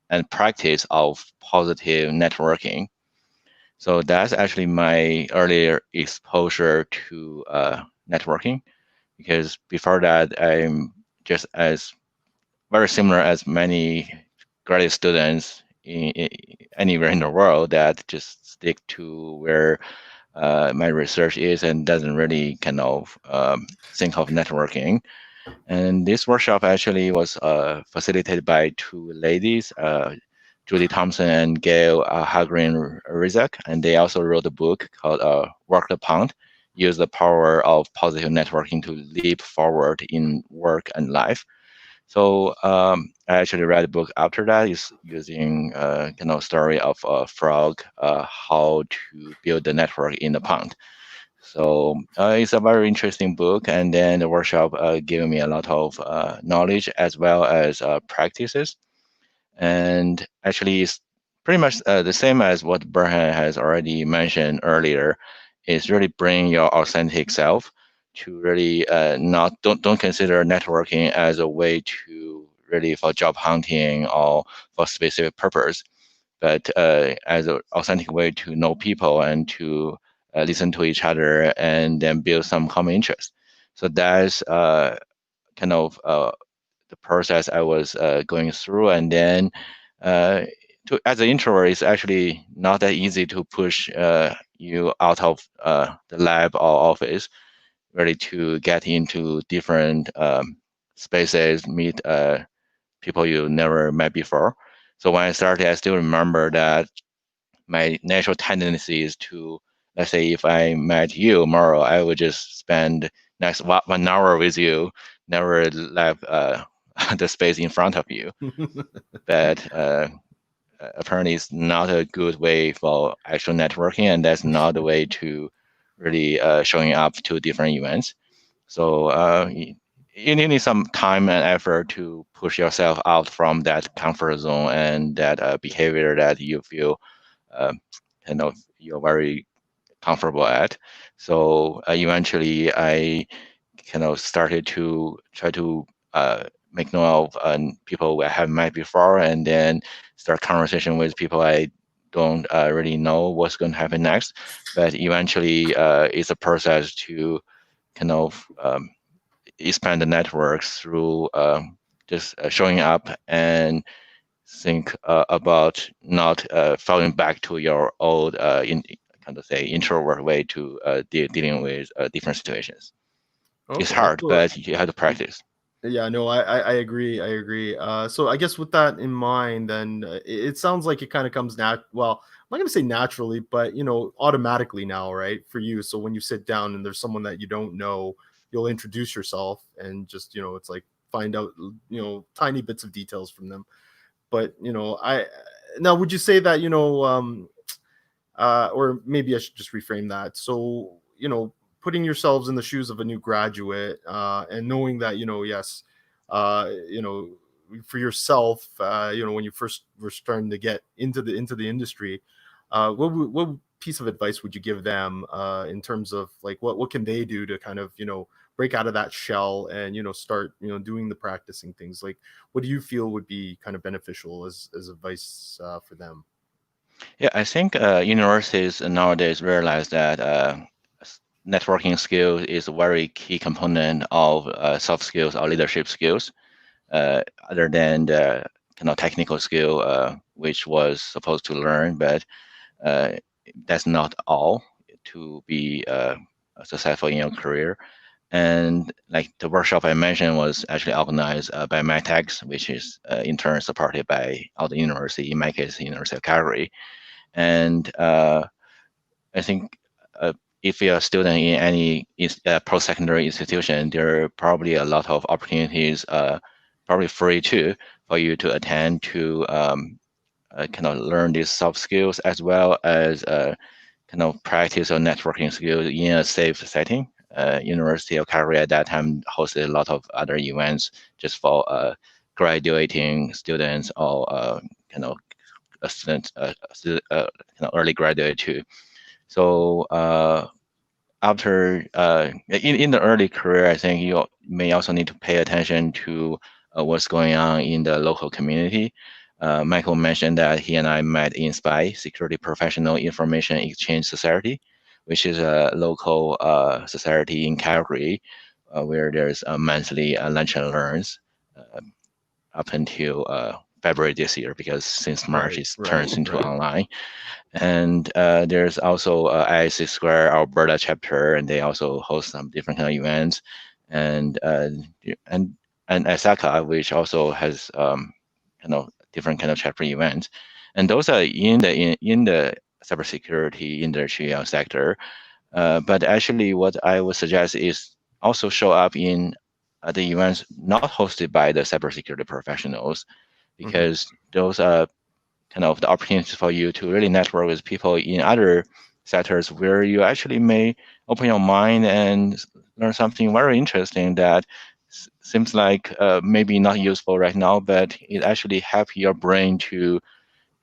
and Practice of Positive Networking. So that's actually my earlier exposure to networking, because before that, I'm just as very similar as many graduate students anywhere in the world that just stick to where my research is and doesn't really kind of think of networking. And this workshop actually was facilitated by two ladies, Julie Thompson and Gail Hagrin Rizak, and they also wrote a book called Work the Pound, Use the Power of Positive Networking to Leap Forward in Work and Life. So I actually read a book after that, is using story of a frog, how to build the network in the pond. So it's a very interesting book, and then the workshop gave me a lot of knowledge as well as practices. And actually, it's pretty much the same as what Burhan has already mentioned earlier. Is really bring your authentic self to really don't consider networking as a way to really for job hunting or for specific purpose, but as an authentic way to know people and to listen to each other and then build some common interest. So that's kind of the process I was going through. And then as an introvert, it's actually not that easy to push you out of the lab or office, really to get into different spaces, meet people you never met before. So when I started, I still remember that my natural tendency is to, let's say, if I met you, Moro, I would just spend next 1 hour with you, never left the space in front of you. But apparently, it's not a good way for actual networking, and that's not the way to really showing up to different events. So you need some time and effort to push yourself out from that comfort zone and that behavior that you feel you're very comfortable at. So eventually, I kind of started to try to make note of people I haven't met before, and then start conversation with people I don't really know what's going to happen next. But eventually, it's a process to kind of expand the networks through just showing up and think about not falling back to your old introvert way to dealing with different situations. It's Okay. hard, So, but you have to practice. yeah, no, I agree. I agree. So I guess with that in mind, then it sounds like it kind of comes well, I'm not going to say naturally, but automatically now, right? For you. So when you sit down and there's someone that you don't know, you'll introduce yourself and just, it's like find out, tiny bits of details from them. But, now would you say that, or maybe I should just reframe that. So, putting yourselves in the shoes of a new graduate and knowing that, yes, for yourself, when you first were starting to get into the industry, what piece of advice would you give them in terms of like what can they do to kind of break out of that shell and start doing the practicing things? Like, what do you feel would be kind of beneficial as advice for them? Yeah, I think universities nowadays realize that networking skill is a very key component of soft skills or leadership skills, other than the kind of technical skill which was supposed to learn, but that's not all to be successful in your career. And like the workshop I mentioned was actually organized by MyTex, which is in turn supported by all the university, in my case, University of Calgary. And I think if you're a student in any post-secondary institution, there are probably a lot of opportunities, probably free too, for you to attend to kind of learn these soft skills as well as kind of practice or networking skills in a safe setting. University of Calgary at that time hosted a lot of other events just for graduating students or kind of students, kind of early graduate too. So after in the early career, I think you may also need to pay attention to what's going on in the local community. Michael mentioned that he and I met in SPI, Security Professional Information Exchange Society, which is a local society in Calgary, where there's a monthly lunch and learns up until February this year, because since March it turns into online. And there's also IC Square Alberta chapter, and they also host some different kind of events, and Asaka, which also has different kind of chapter events, and those are in the cybersecurity industry or sector. But actually, what I would suggest is also show up in the events not hosted by the cybersecurity professionals, because those are kind of the opportunities for you to really network with people in other sectors where you actually may open your mind and learn something very interesting that seems like maybe not useful right now, but it actually helps your brain to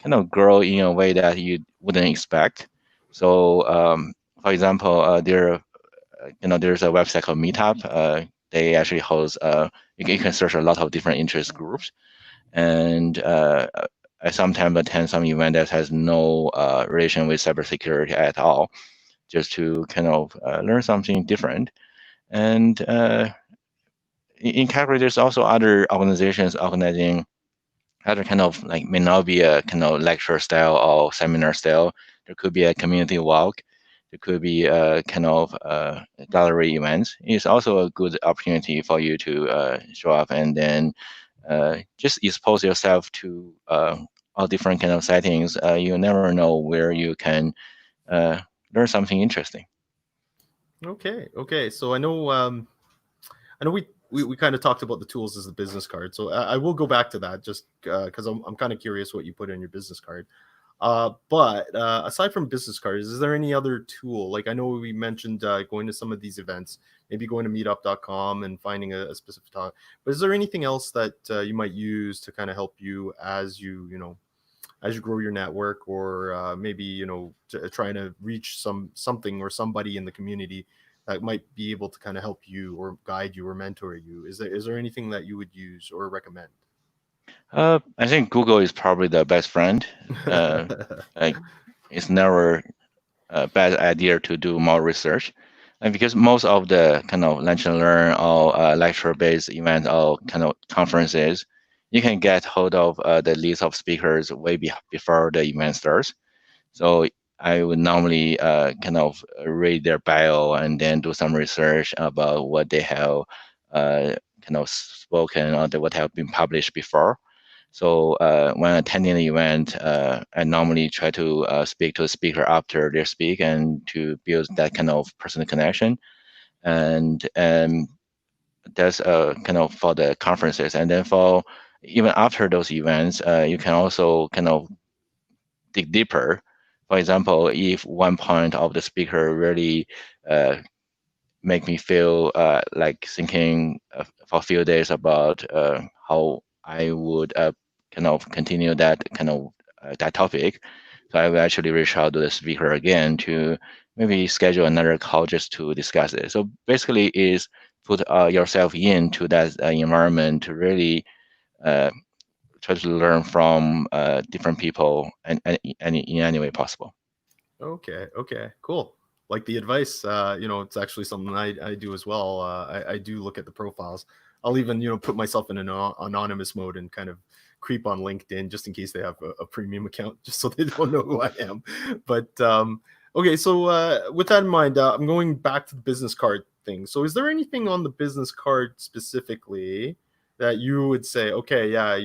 kind of grow in a way that you wouldn't expect. So, for example, there's a website called Meetup. They actually host, you can search a lot of different interest groups, and I sometimes attend some event that has no relation with cybersecurity at all, just to kind of learn something different. And in Calgary, there's also other organizations organizing other kind of like, may not be a kind of lecture style or seminar style. There could be a community walk. There could be a kind of gallery events. It's also a good opportunity for you to show up and then just expose yourself to all different kind of settings. You never know where you can learn something interesting. Okay. So I know we kind of talked about the tools as the business card. So I will go back to that just because I'm kind of curious what you put in your business card. But aside from business cards, is there any other tool? Like, I know we mentioned going to some of these events, maybe going to meetup.com and finding a specific topic. But is there anything else that you might use to kind of help you as you grow your network, or maybe trying to reach something or somebody in the community that might be able to kind of help you or guide you or mentor you? Is there anything that you would use or recommend? I think Google is probably the best friend. Like, it's never a bad idea to do more research, and because most of the kind of lunch and learn or lecture-based events or kind of conferences, you can get hold of the list of speakers way before the event starts. So I would normally kind of read their bio and then do some research about what they have kind of spoken or what have been published before. So when attending the event, I normally try to speak to the speaker after they speak and to build that kind of personal connection. And that's kind of for the conferences. And then for even after those events, you can also kind of dig deeper. For example, if one point of the speaker really make me feel like thinking for a few days about how I would kind of continue that that topic. So I will actually reach out to the speaker again to maybe schedule another call just to discuss it. So basically, is put yourself into that environment to really try to learn from different people and in any way possible. Okay. Okay. Cool. Like the advice, it's actually something I do as well. I do look at the profiles. I'll even, put myself in an anonymous mode and kind of creep on LinkedIn just in case they have a premium account, just so they don't know who I am. But okay, so with that in mind, I'm going back to the business card thing. So is there anything on the business card specifically that you would say, okay, yeah,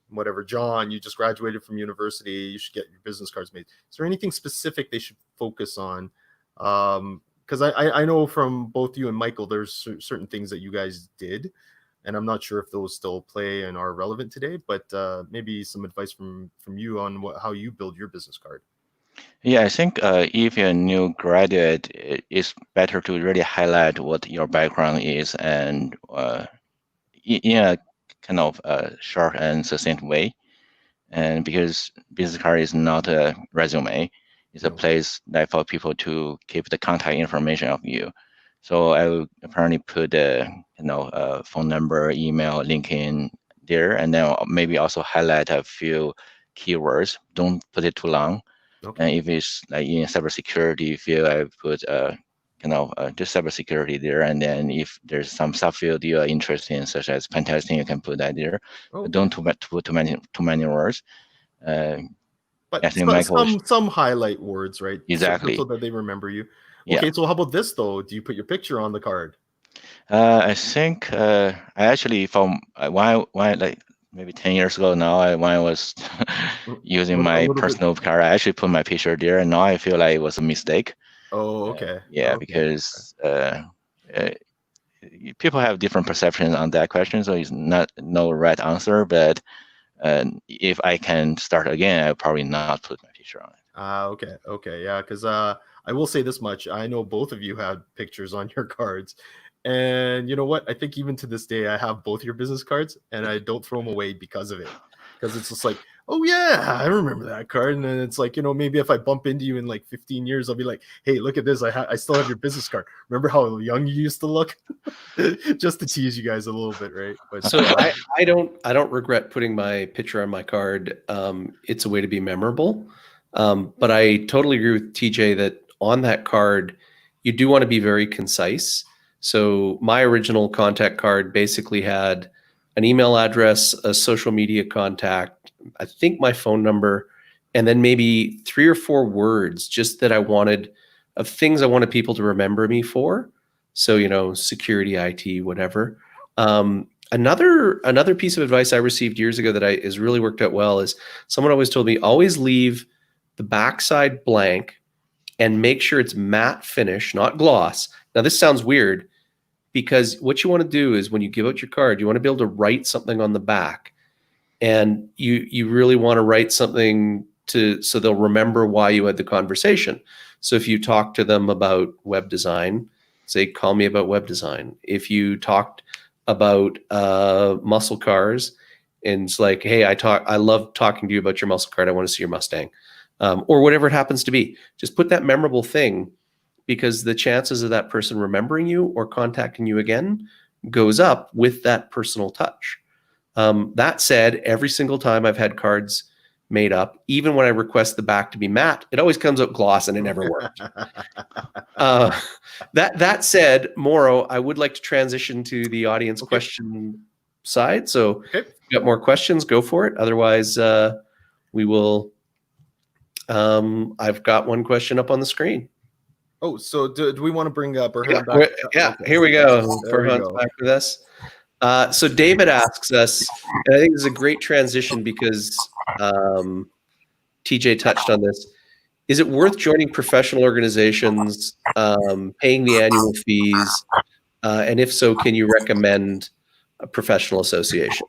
whatever, John, you just graduated from university, you should get your business cards made. Is there anything specific they should focus on? Because I know from both you and Michael, there's certain things that you guys did, and I'm not sure if those still play and are relevant today, but maybe some advice from you on how you build your business card. Yeah, I think if you're a new graduate, it's better to really highlight what your background is and in a kind of short and succinct way. And because business card is not a resume, it's a place that for people to keep the contact information of you. So I will apparently put phone number, email, LinkedIn there, and then maybe also highlight a few keywords. Don't put it too long. Okay. And if it's like in cybersecurity field, I put just cybersecurity there. And then if there's some subfield you are interested in, such as pen testing, you can put that there. Okay. Don't put too many words. But I think Michael, some highlight words, right? Exactly. So that they remember you. Okay, so how about this though? Do you put your picture on the card? I think I actually from when like maybe 10 years ago now, when I was using my personal card, I actually put my picture there, and now I feel like it was a mistake. Oh, okay. Yeah, okay. Because people have different perceptions on that question, so it's no right answer. But if I can start again, I'll probably not put my picture on it. Okay, yeah, because I will say this much: I know both of you had pictures on your cards, and you know what? I think even to this day, I have both your business cards, and I don't throw them away because of it. Because it's just like, oh yeah, I remember that card, and then it's like, maybe if I bump into you in like 15 years, I'll be like, hey, look at this, I still have your business card. Remember how young you used to look? Just to tease you guys a little bit, right? But so I don't regret putting my picture on my card. It's a way to be memorable. But I totally agree with TJ that on that card, you do want to be very concise. So my original contact card basically had an email address, a social media contact, I think my phone number, and then maybe 3 or 4 words just that I wanted of things I wanted people to remember me for. So, security, IT, whatever. Another piece of advice I received years ago that has really worked out well is someone always told me, always leave the backside blank and make sure it's matte finish, not gloss. Now this sounds weird because what you want to do is when you give out your card, you want to be able to write something on the back, and you really want to write something so they'll remember why you had the conversation. So if you talk to them about web design, say, call me about web design. If you talked about muscle cars, and it's like, hey, I love talking to you about your muscle car. I want to see your Mustang. Or whatever it happens to be. Just put that memorable thing, because the chances of that person remembering you or contacting you again goes up with that personal touch. That said, every single time I've had cards made up, even when I request the back to be matte, it always comes out gloss and it never worked. That said, Moro, I would like to transition to the audience question side. So if you got more questions, go for it. Otherwise, we will... I've got one question up on the screen. Oh, so do we want to bring Burhan back? Okay. Here we go. Burhan's back with us. So David asks us, and I think this is a great transition because TJ touched on this. Is it worth joining professional organizations, paying the annual fees? And if so, can you recommend a professional association?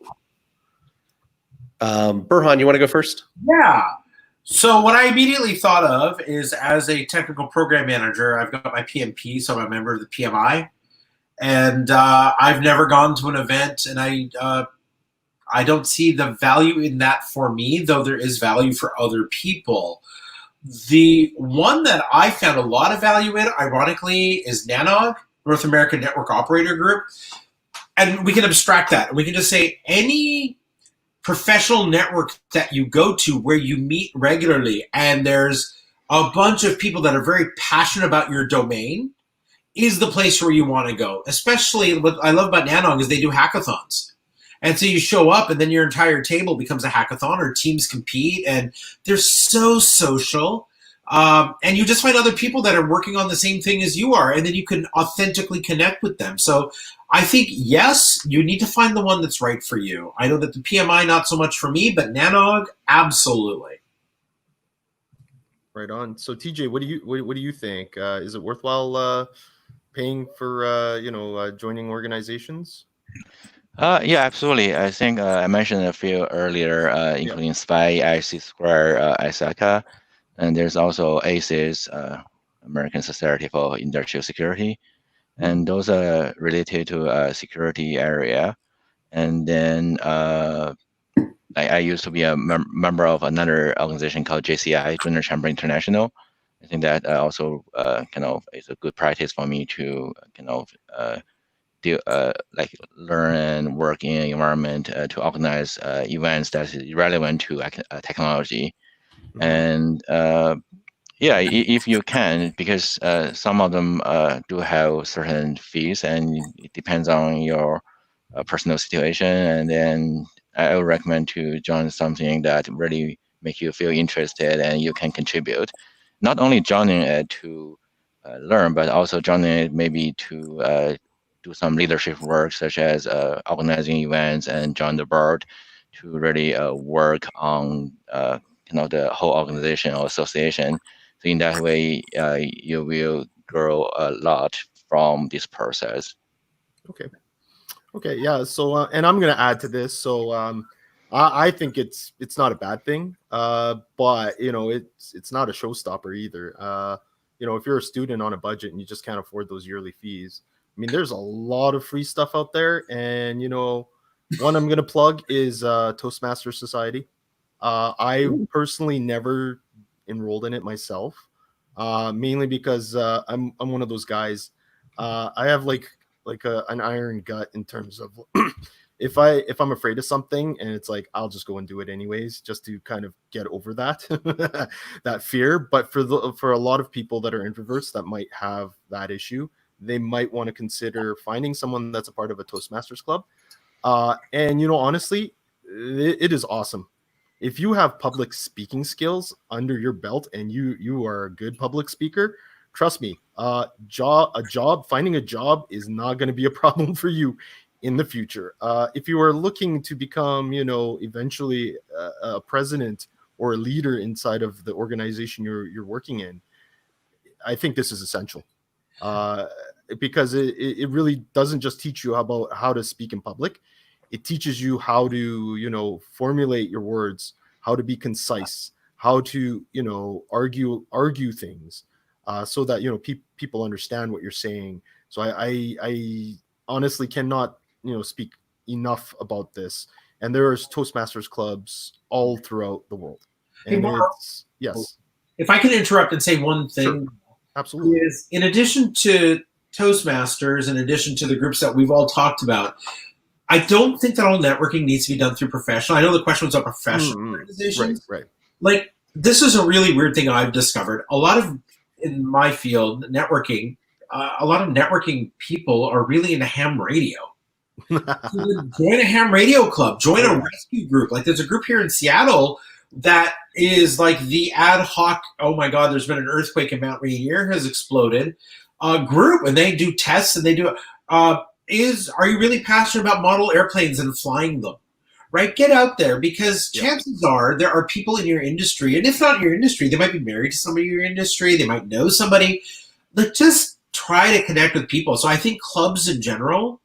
Burhan, you want to go first? Yeah. So what I immediately thought of is, as a technical program manager, I've got my PMP, so I'm a member of the PMI. And I've never gone to an event, and I I don't see the value in that for me, though there is value for other people. The one that I found a lot of value in, ironically, is NANOG, North American Network Operator Group. And we can abstract that. We can just say any professional network that you go to where you meet regularly and there's a bunch of people that are very passionate about your domain is the place where you want to go. Especially what I love about NANOG is they do hackathons. And so you show up and then your entire table becomes a hackathon or teams compete and they're so social. And you just find other people that are working on the same thing as you are, and then you can authentically connect with them. So I think, yes, you need to find the one that's right for you. I know that the PMI, not so much for me, but NANOG, absolutely. Right on. So TJ, what do you think? Is it worthwhile paying for joining organizations? Yeah, absolutely. I think I mentioned a few earlier, including SPY, IC Square, ISACA, and there's also ACES, American Society for Industrial Security, and those are related to security area. And then I used to be a member of another organization called JCI, Junior Chamber International. I think that also kind of is a good practice for me to kind of like learn and work in an environment to organize events that is relevant to technology. And yeah, if you can, because some of them do have certain fees, and it depends on your personal situation. And then I would recommend to join something that really make you feel interested and you can contribute. Not only joining it to learn, but also joining it maybe to do some leadership work, such as organizing events and join the board to really work on the whole organization or association. So in that way, you will grow a lot from this process. Okay, yeah. So, and I'm gonna add to this. So, I think it's not a bad thing, but it's not a showstopper either. If you're a student on a budget and you just can't afford those yearly fees, I mean, there's a lot of free stuff out there, and one I'm gonna plug is Toastmaster Society. I personally never enrolled in it myself, mainly because I'm one of those guys. I have like an iron gut in terms of if I'm afraid of something and it's like I'll just go and do it anyways, just to kind of get over that that fear. But for a lot of people that are introverts that might have that issue, they might want to consider finding someone that's a part of a Toastmasters club. And honestly, it is awesome. If you have public speaking skills under your belt and you are a good public speaker, trust me, finding a job is not going to be a problem for you in the future. If you are looking to become, eventually a president or a leader inside of the organization you're working in, I think this is essential. Because it really doesn't just teach you about how to speak in public. It teaches you how to, formulate your words, how to be concise, how to, argue things, so that, people understand what you're saying. So I honestly cannot, speak enough about this. And there's Toastmasters clubs all throughout the world. And yes. If I can interrupt and say one thing, sure. Absolutely. Is in addition to Toastmasters, in addition to the groups that we've all talked about, I don't think that all networking needs to be done through professional. I know the question was about professional organizations. Right. Like, this is a really weird thing I've discovered. A lot of, in my field, networking, a lot of networking people are really into ham radio. So join a ham radio club, join a rescue group. Like, there's a group here in Seattle that is like the ad hoc, oh my God, there's been an earthquake in Mount Rainier has exploded, group, and they do tests and they do are you really passionate about model airplanes and flying them? Right? Get out there, because chances are there are people in your industry, and if not in your industry, they might be married to somebody in your industry, they might know somebody. Like, just try to connect with people. So I think clubs in general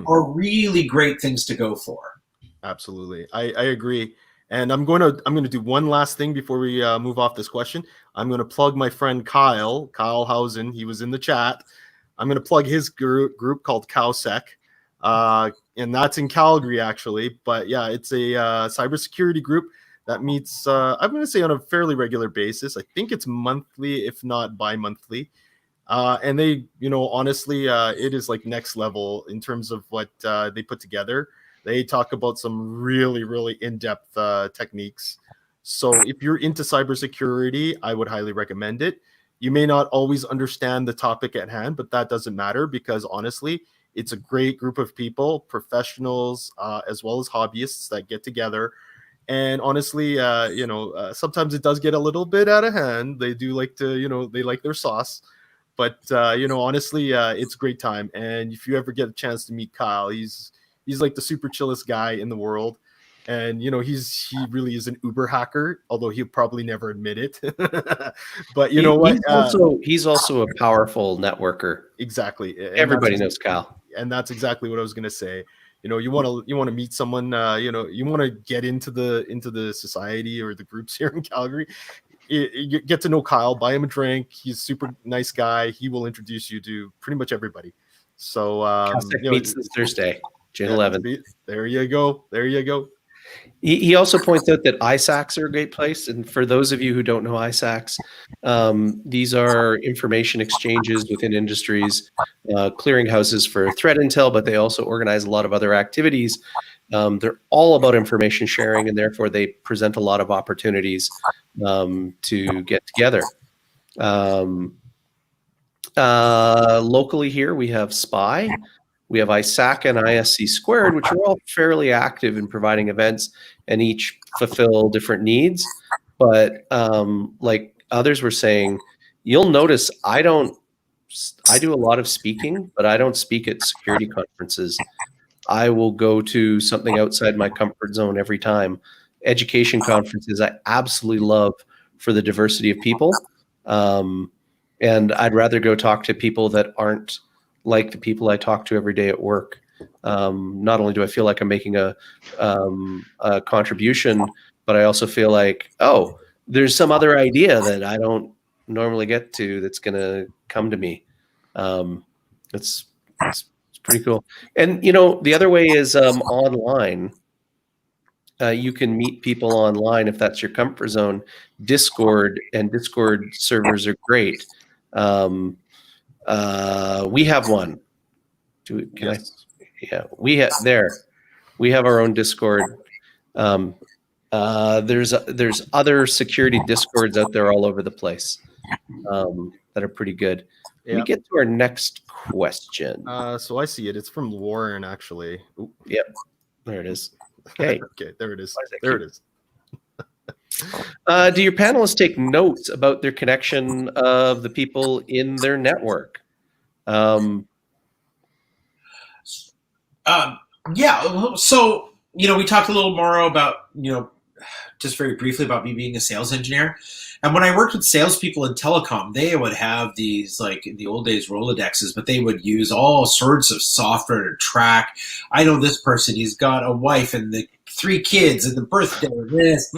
are really great things to go for. Absolutely. I agree. And I'm going to do one last thing before we move off this question. I'm going to plug my friend Kyle Hausen. He was in the chat. I'm going to plug his group called CowSec. and that's in Calgary actually. But yeah, it's a cybersecurity group that meets, I'm going to say, on a fairly regular basis. I think it's monthly, if not bi-monthly. And they, honestly, it is like next level in terms of what they put together. They talk about some really, really in-depth techniques. So if you're into cybersecurity, I would highly recommend it. You may not always understand the topic at hand, but that doesn't matter, because honestly, it's a great group of people, professionals, as well as hobbyists that get together. And honestly, sometimes it does get a little bit out of hand. They do like to, they like their sauce. But honestly, it's a great time. And if you ever get a chance to meet Kyle, he's like the super chillest guy in the world. And he really is an Uber hacker, although he'll probably never admit it. But you know what? He's also a powerful networker. Exactly. And everybody knows Kyle. And that's exactly what I was going to say. You want to meet someone. You want to get into the society or the groups here in Calgary. You get to know Kyle, buy him a drink. He's a super nice guy. He will introduce you to pretty much everybody. So meets this Thursday, June 11th. There you go. He also points out that ISACs are a great place. And for those of you who don't know ISACs, these are information exchanges within industries, clearinghouses for threat intel, but they also organize a lot of other activities. They're all about information sharing, and therefore they present a lot of opportunities to get together. Locally here, we have SPY. We have ISAC and ISC Squared, which are all fairly active in providing events and each fulfill different needs. But like others were saying, you'll notice I do a lot of speaking, but I don't speak at security conferences. I will go to something outside my comfort zone every time. Education conferences, I absolutely love for the diversity of people. And I'd rather go talk to people that aren't like the people I talk to every day at work. Not only do I feel like I'm making a contribution, but I also feel like, oh, there's some other idea that I don't normally get to that's going to come to me. It's pretty cool. And, the other way is online. You can meet people online if that's your comfort zone. Discord servers are great. We have one. We have our own Discord. There's other security Discords out there all over the place that are pretty good. Let me get to our next question. So I see it. It's from Warren, actually. Ooh. Yep. There it is. Okay. Okay, there it is. There it is. Do your panelists take notes about their connection of the people in their network? Yeah. So, we talked a little more about, just very briefly about me being a sales engineer. And when I worked with salespeople in telecom, they would have these, like in the old days, Rolodexes, but they would use all sorts of software to track. I know this person, he's got a wife and the 3 kids and the birthday of this.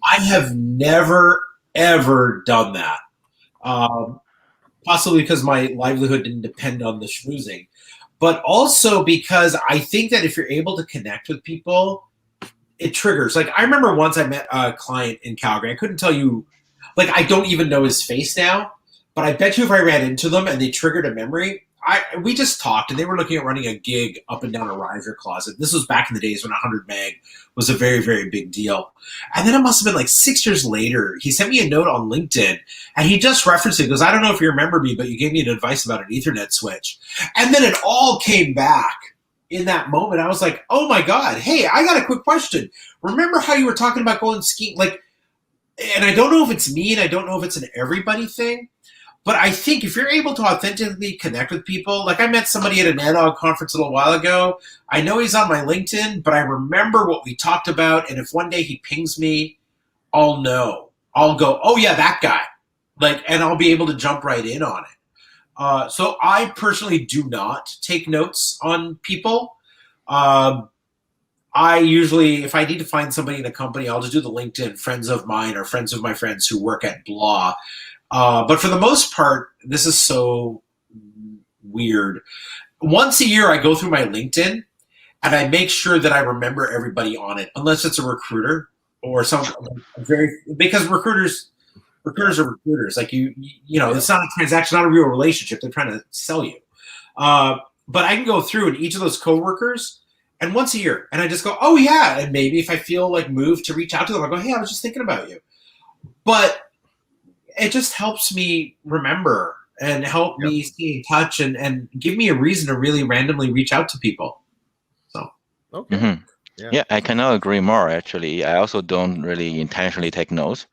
I have never, ever done that. Possibly because my livelihood didn't depend on the schmoozing, but also because I think that if you're able to connect with people, it triggers. Like, I remember once I met a client in Calgary. I couldn't tell you, like, I don't even know his face now, but I bet you if I ran into them and they triggered a memory, we just talked, and they were looking at running a gig up and down a riser closet. This was back in the days when 100 meg was a very, very big deal. And then it must have been like 6 years later, he sent me a note on LinkedIn, and he just referenced it. He goes, I don't know if you remember me, but you gave me an advice about an Ethernet switch. And then it all came back in that moment. I was like, oh my God, hey, I got a quick question. Remember how you were talking about going skiing? Like, and I don't know if it's me, and I don't know if it's an everybody thing, but I think if you're able to authentically connect with people, like I met somebody at an analog conference a little while ago. I know he's on my LinkedIn, but I remember what we talked about. And if one day he pings me, I'll know. I'll go, oh yeah, that guy. Like, and I'll be able to jump right in on it. So I personally do not take notes on people. I usually, if I need to find somebody in a company, I'll just do the LinkedIn friends of mine or friends of my friends who work at blah. But for the most part, this is so weird. once a year I go through my LinkedIn and I make sure that I remember everybody on it, unless it's a recruiter or some because recruiters are recruiters. Like you know, it's not a transaction, not a real relationship. They're trying to sell you. But I can go through and each of those coworkers, and once a year, and I just go, oh yeah, and maybe if I feel like moved to reach out to them, I go, hey, I was just thinking about you. But it just helps me remember and help me stay in touch and give me a reason to really randomly reach out to people. So Okay. Yeah, I cannot agree more. Actually, I also don't really intentionally take notes,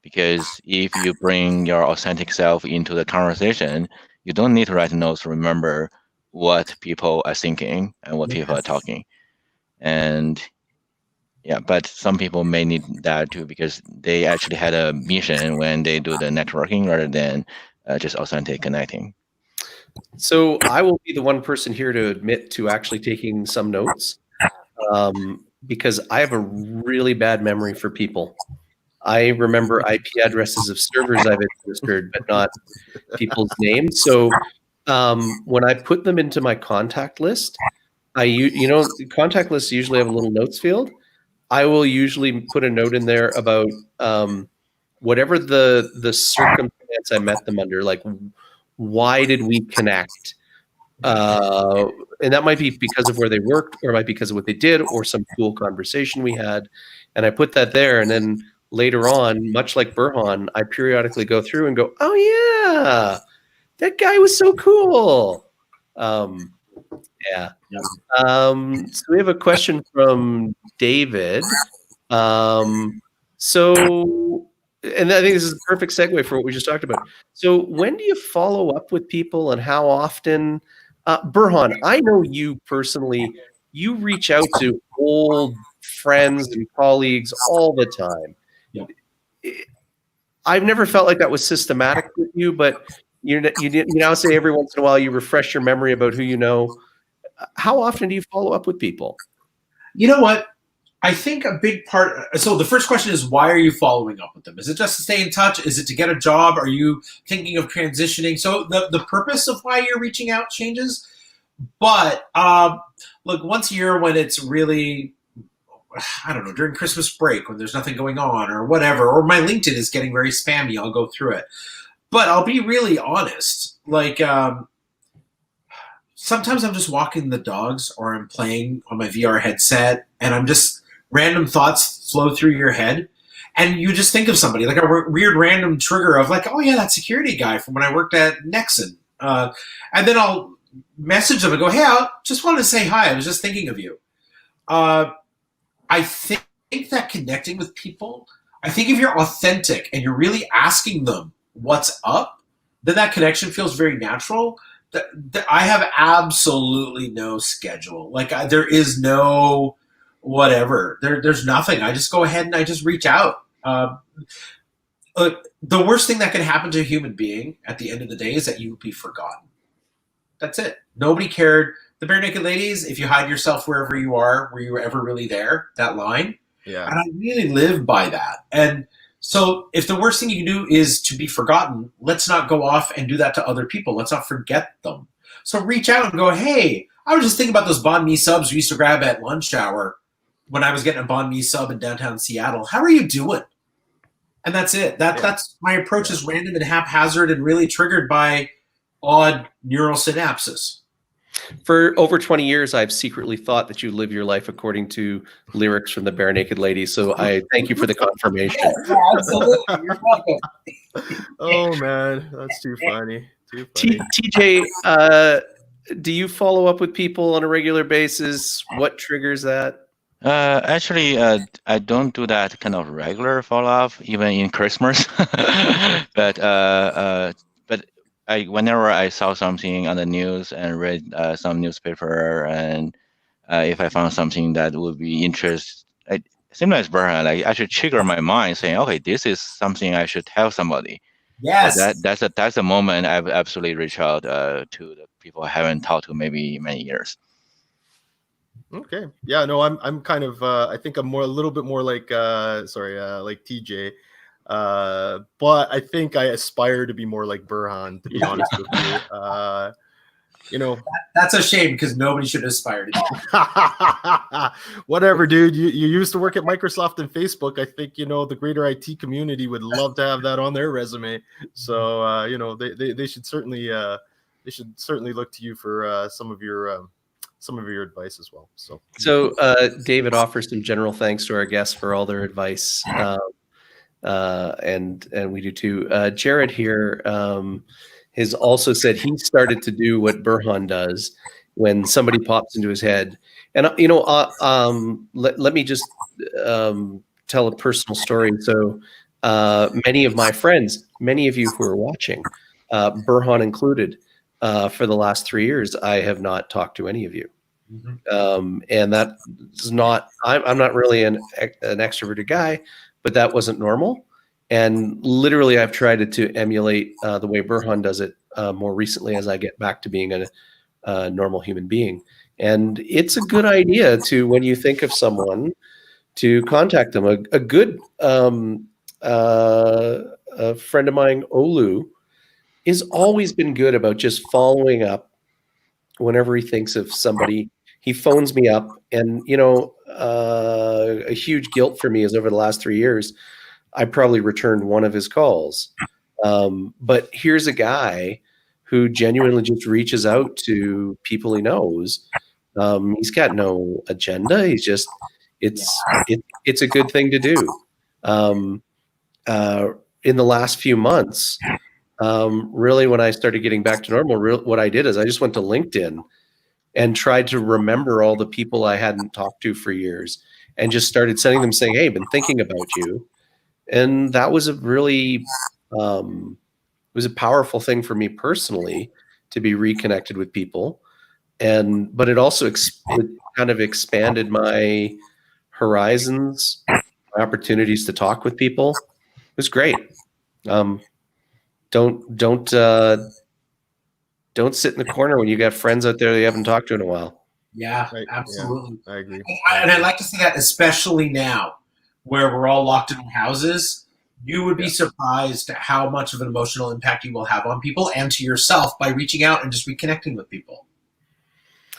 because if you bring your authentic self into the conversation, you don't need to write notes to remember what people are thinking and what people are talking. And yeah, but some people may need that too, because they actually had a mission when they do the networking rather than just authentic connecting. So I will be the one person here to admit to actually taking some notes, because I have a really bad memory for people. I remember IP addresses of servers I've administered, but not people's names. So when I put them into my contact list, contact lists usually have a little notes field. I will usually put a note in there about whatever the circumstance I met them under, like why did we connect? And that might be because of where they worked, or it might be because of what they did, or some cool conversation we had. And I put that there, and then later on, much like Burhan, I periodically go through and go, oh yeah, that guy was so cool. Yeah. So we have a question from David. So, and I think this is a perfect segue for what we just talked about. So when do you follow up with people, and how often? Burhan, I know you personally, you reach out to old friends and colleagues all the time. Yeah. I've never felt like that was systematic with you, but you now say every once in a while you refresh your memory about who you know. How often do you follow up with people? you know what? I think a big part. So the first question is, why are you following up with them? Is it just to stay in touch? Is it to get a job? Are you thinking of transitioning? So the purpose of why you're reaching out changes. But look, once a year when it's really, I don't know, during Christmas break when there's nothing going on or whatever, or my LinkedIn is getting very spammy, I'll go through it. But I'll be really honest. Like sometimes I'm just walking the dogs, or I'm playing on my VR headset, and I'm just random thoughts flow through your head, and you just think of somebody, like a weird random trigger of like, oh yeah, that security guy from when I worked at Nexon, and then I'll message them and go, hey, I just wanted to say hi. I was just thinking of you. I think that connecting with people, I think if you're authentic and you're really asking them what's up, then that connection feels very natural. I have absolutely no schedule. Like there is no whatever. There's nothing. I just go ahead and I just reach out. The worst thing that can happen to a human being at the end of the day is that you would be forgotten. That's it. Nobody cared. The Bare Naked Ladies, if you hide yourself wherever you are, were you ever really there? That line. Yeah. And I really live by that. And so if the worst thing you can do is to be forgotten, let's not go off and do that to other people. Let's not forget them. So reach out and go, hey, I was just thinking about those banh mi subs we used to grab at lunch hour when I was getting a banh mi sub in downtown Seattle. How are you doing? And that's it. That's my approach is random and haphazard and really triggered by odd neural synapses. For over 20 years, I've secretly thought that you live your life according to lyrics from the Bare Naked Ladies. So I thank you for the confirmation. Yeah, absolutely. You're welcome. Oh man, that's too funny. Too funny. TJ, do you follow up with people on a regular basis? What triggers that? Actually, I don't do that kind of regular follow-up, even in Christmas. But whenever I saw something on the news and read some newspaper, and if I found something that would be interest, similar as Burhan, I should trigger my mind saying, okay, this is something I should tell somebody. Yes. So that's the moment I've absolutely reached out to the people I haven't talked to maybe many years. Okay. Yeah, no, I'm kind of I think I'm a little bit more like like TJ. But I think I aspire to be more like Burhan, to be honest with you. You know, That's a shame because nobody should aspire to do. whatever, dude. You used to work at Microsoft and Facebook. I think the greater IT community would love to have that on their resume. So they should certainly look to you for some of your advice as well. So David offers some general thanks to our guests for all their advice, and we do too. Jared here has also said he started to do what Burhan does when somebody pops into his head. And let me just tell a personal story. So many of my friends, many of you who are watching, Burhan included, for the last 3 years, I have not talked to any of you. And that is not, I'm not really an extroverted guy, but that wasn't normal. And literally I've tried to emulate the way Burhan does it more recently as I get back to being a normal human being. And it's a good idea to, when you think of someone, to contact them. A good a friend of mine, Olu, has always been good about just following up whenever he thinks of somebody. He phones me up, and a huge guilt for me is over the last 3 years, I probably returned one of his calls. But here's a guy who genuinely just reaches out to people he knows. He's got no agenda. He's just, it's a good thing to do. In the last few months, really when I started getting back to normal, what I did is I just went to LinkedIn and tried to remember all the people I hadn't talked to for years and just started sending them saying, hey, I've been thinking about you. And that was a really, it was a powerful thing for me personally to be reconnected with people. But it also it kind of expanded my horizons, my opportunities to talk with people. It was great. Don't sit in the corner when you got friends out there that you haven't talked to in a while. Yeah, Right. absolutely. Yeah, I agree. And I'd like to see that, especially now where we're all locked in our houses. You would be surprised at how much of an emotional impact you will have on people and to yourself by reaching out and just reconnecting with people.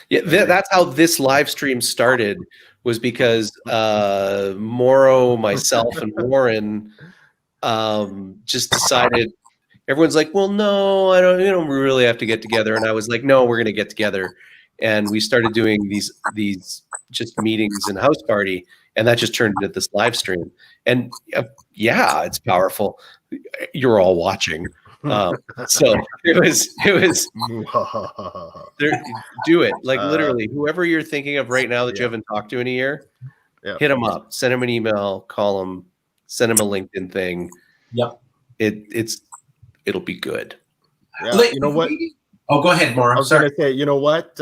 Yeah, that's how this live stream started, was because Moro, myself, and Warren just decided. Everyone's like, well, no, I don't. We really have to get together. And I was like, no, we're going to get together. And we started doing these just meetings and house party, and that just turned into this live stream. And yeah, it's powerful. You're all watching, so it was. Do it, like literally. Whoever you're thinking of right now that you haven't talked to in a year, hit them up, send them an email, call them, send them a LinkedIn thing. Yep, it'll be good. Yeah, you know what? Oh, go ahead, Mara. I was going to say, you know what?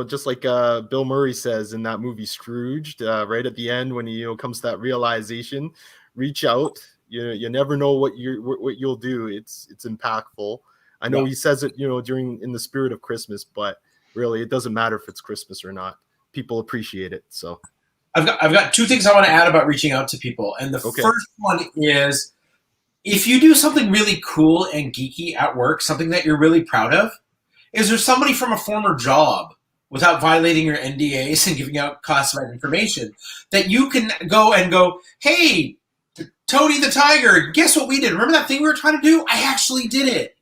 Just like Bill Murray says in that movie Scrooged, right at the end when he comes to that realization, reach out. You never know what you'll do. It's impactful. I know he says it, in the spirit of Christmas, but really it doesn't matter if it's Christmas or not. People appreciate it. So I've got two things I want to add about reaching out to people, and the first one is, if you do something really cool and geeky at work, something that you're really proud of, is there somebody from a former job, without violating your NDAs and giving out classified information, that you can go, hey, Tony the Tiger, guess what we did? Remember that thing we were trying to do? I actually did it.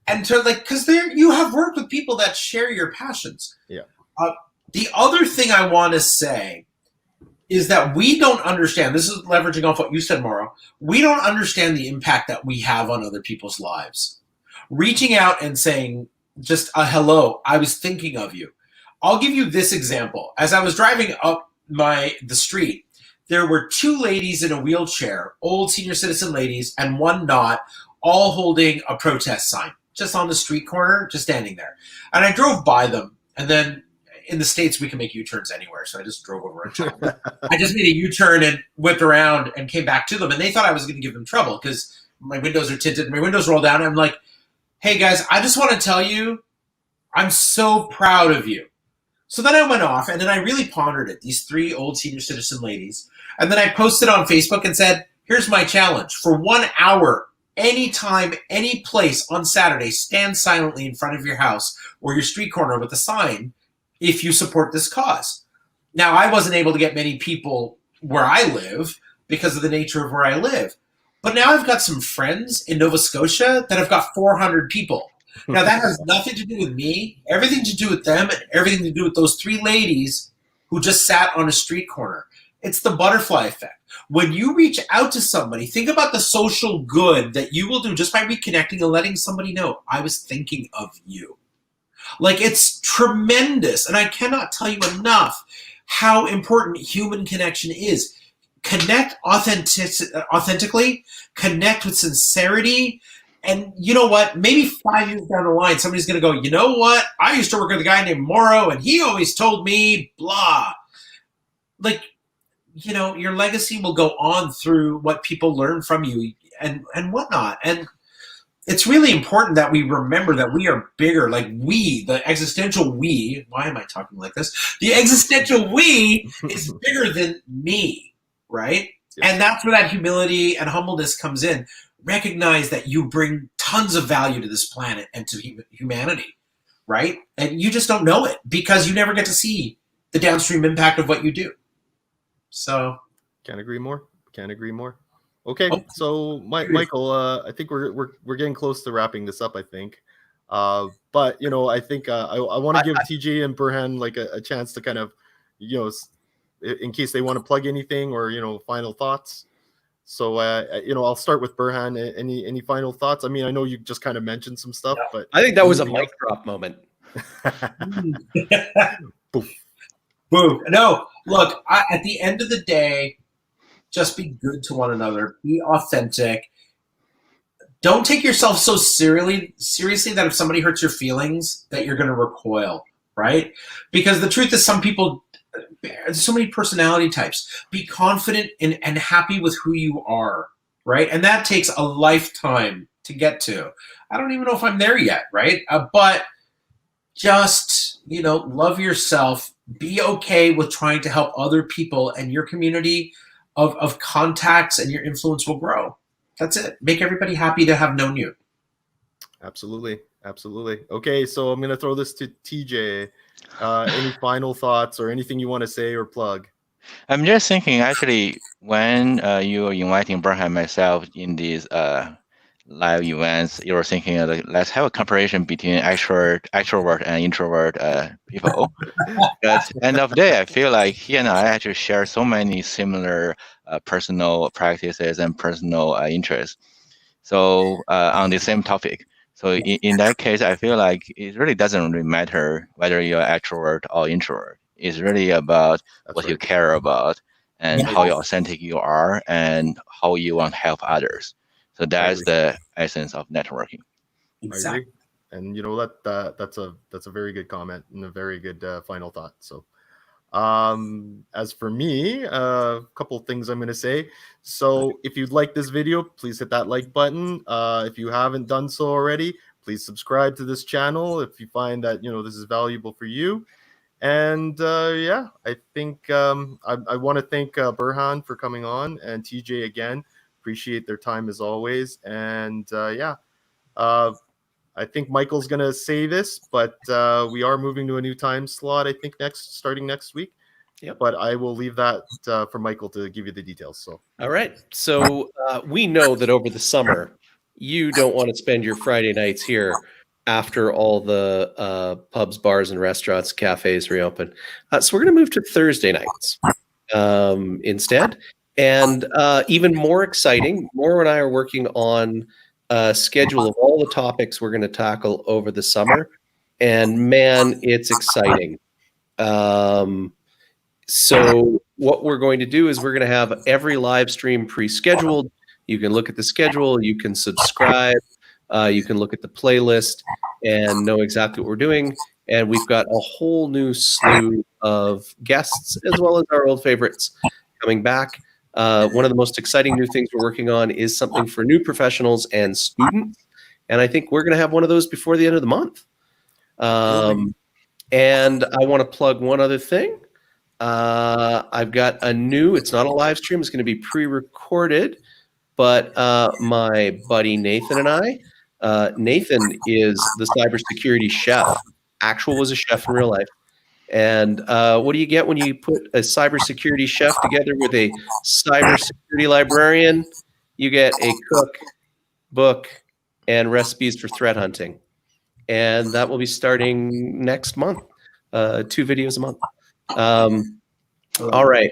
And to because you have worked with people that share your passions. Yeah. The other thing I want to say is that we don't understand, this is leveraging off what you said, Moro, we don't understand the impact that we have on other people's lives. Reaching out and saying just a hello, I was thinking of you. I'll give you this example. As I was driving up the street, there were two ladies in a wheelchair, old senior citizen ladies, and one not, all holding a protest sign, just on the street corner, just standing there. And I drove by them, and then in the States, we can make U-turns anywhere. So I just drove over and I just made a U-turn and whipped around and came back to them. And they thought I was going to give them trouble because my windows are tinted. My windows roll down. And I'm like, hey, guys, I just want to tell you, I'm so proud of you. So then I went off and then I really pondered it, these three old senior citizen ladies. And then I posted on Facebook and said, here's my challenge. For 1 hour, anytime, any place on Saturday, stand silently in front of your house or your street corner with a sign if you support this cause. Now, I wasn't able to get many people where I live because of the nature of where I live. But now I've got some friends in Nova Scotia that have got 400 people. Now, that has nothing to do with me, everything to do with them, and everything to do with those 3 ladies who just sat on a street corner. It's the butterfly effect. When you reach out to somebody, think about the social good that you will do just by reconnecting and letting somebody know, I was thinking of you. Like, it's tremendous. And I cannot tell you enough how important human connection is. Connect authentically, connect with sincerity. And you know what? Maybe 5 years down the line, somebody's going to go, you know what? I used to work with a guy named Moro, and he always told me blah. Like, you know, your legacy will go on through what people learn from you and whatnot. And it's really important that we remember that we are bigger. Like, we, the existential we, why am I talking like this? The existential we is bigger than me, right? Yes. And that's where that humility and humbleness comes in. Recognize that you bring tons of value to this planet and to humanity, right? And you just don't know it because you never get to see the downstream impact of what you do. So, can't agree more. Can't agree more. Okay, so Michael, I think we're getting close to wrapping this up. I think, but you know, I think I want to give TJ and Burhan like a chance to kind of, you know, in case they want to plug anything or, you know, final thoughts. So, you know, I'll start with Burhan. Any final thoughts? I mean, I know you just kind of mentioned some stuff, but I think that was a mic drop moment. Boom. Boom. No, look, at the end of the day, just be good to one another. Be authentic. Don't take yourself so seriously that if somebody hurts your feelings, that you're going to recoil, right? Because the truth is, some people, there's so many personality types. Be confident and happy with who you are, right? And that takes a lifetime to get to. I don't even know if I'm there yet, right? But just, you know, love yourself. Be okay with trying to help other people, and your community of contacts and your influence will grow. That's it. Make everybody happy to have known you. Absolutely. Absolutely. Okay, so I'm going to throw this to TJ. Any final thoughts or anything you want to say or plug? I'm just thinking, actually, when you were inviting Burhan and myself in these live events, you were thinking, let's have a comparison between extrovert and introvert people. But at the end of the day, I feel like he and I actually share so many similar personal practices and personal interests. So on the same topic. So in that case, I feel like it really doesn't really matter whether you're extrovert or introvert. It's really about what you care about and how authentic you are and how you want to help others. So that's the essence of networking. Exactly. I agree. And you know that's a very good comment and a very good final thought. So as for me, a couple of things I'm going to say. So if you'd like this video, please hit that like button. If you haven't done so already, please subscribe to this channel if you find that, you know, this is valuable for you. And yeah, I think I want to thank Burhan for coming on, and TJ again. Appreciate their time as always. And yeah, I think Michael's going to say this, but we are moving to a new time slot, I think, starting next week. Yep. But I will leave that for Michael to give you the details. So, all right. So we know that over the summer, you don't want to spend your Friday nights here after all the pubs, bars, and restaurants, cafes reopen. So we're going to move to Thursday nights instead. And even more exciting, Moro and I are working on a schedule of all the topics we're going to tackle over the summer. And man, it's exciting. So what we're going to do is we're going to have every live stream pre-scheduled. You can look at the schedule. You can subscribe. You can look at the playlist and know exactly what we're doing. And we've got a whole new slew of guests as well as our old favorites coming back. One of the most exciting new things we're working on is something for new professionals and students. And I think we're going to have one of those before the end of the month. And I want to plug one other thing. I've got a new, it's not a live stream, it's going to be pre-recorded. but my buddy Nathan and I, Nathan is the cybersecurity chef. Actual was a chef in real life. And what do you get when you put a cybersecurity chef together with a cybersecurity librarian? You get a cook, book, and recipes for threat hunting. And that will be starting next month. 2 videos a month. All right.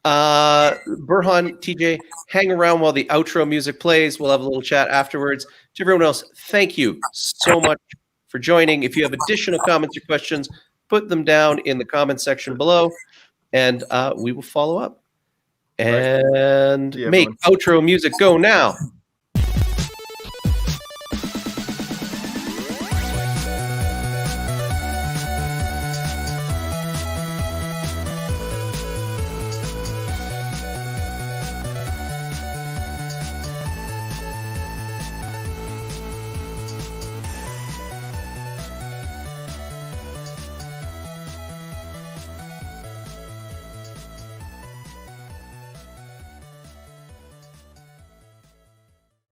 Burhan, TJ, hang around while the outro music plays. We'll have a little chat afterwards. To everyone else, thank you so much for joining. If you have additional comments or questions, put them down in the comment section below, and we will follow up. And Yeah, make everyone. outro music go now.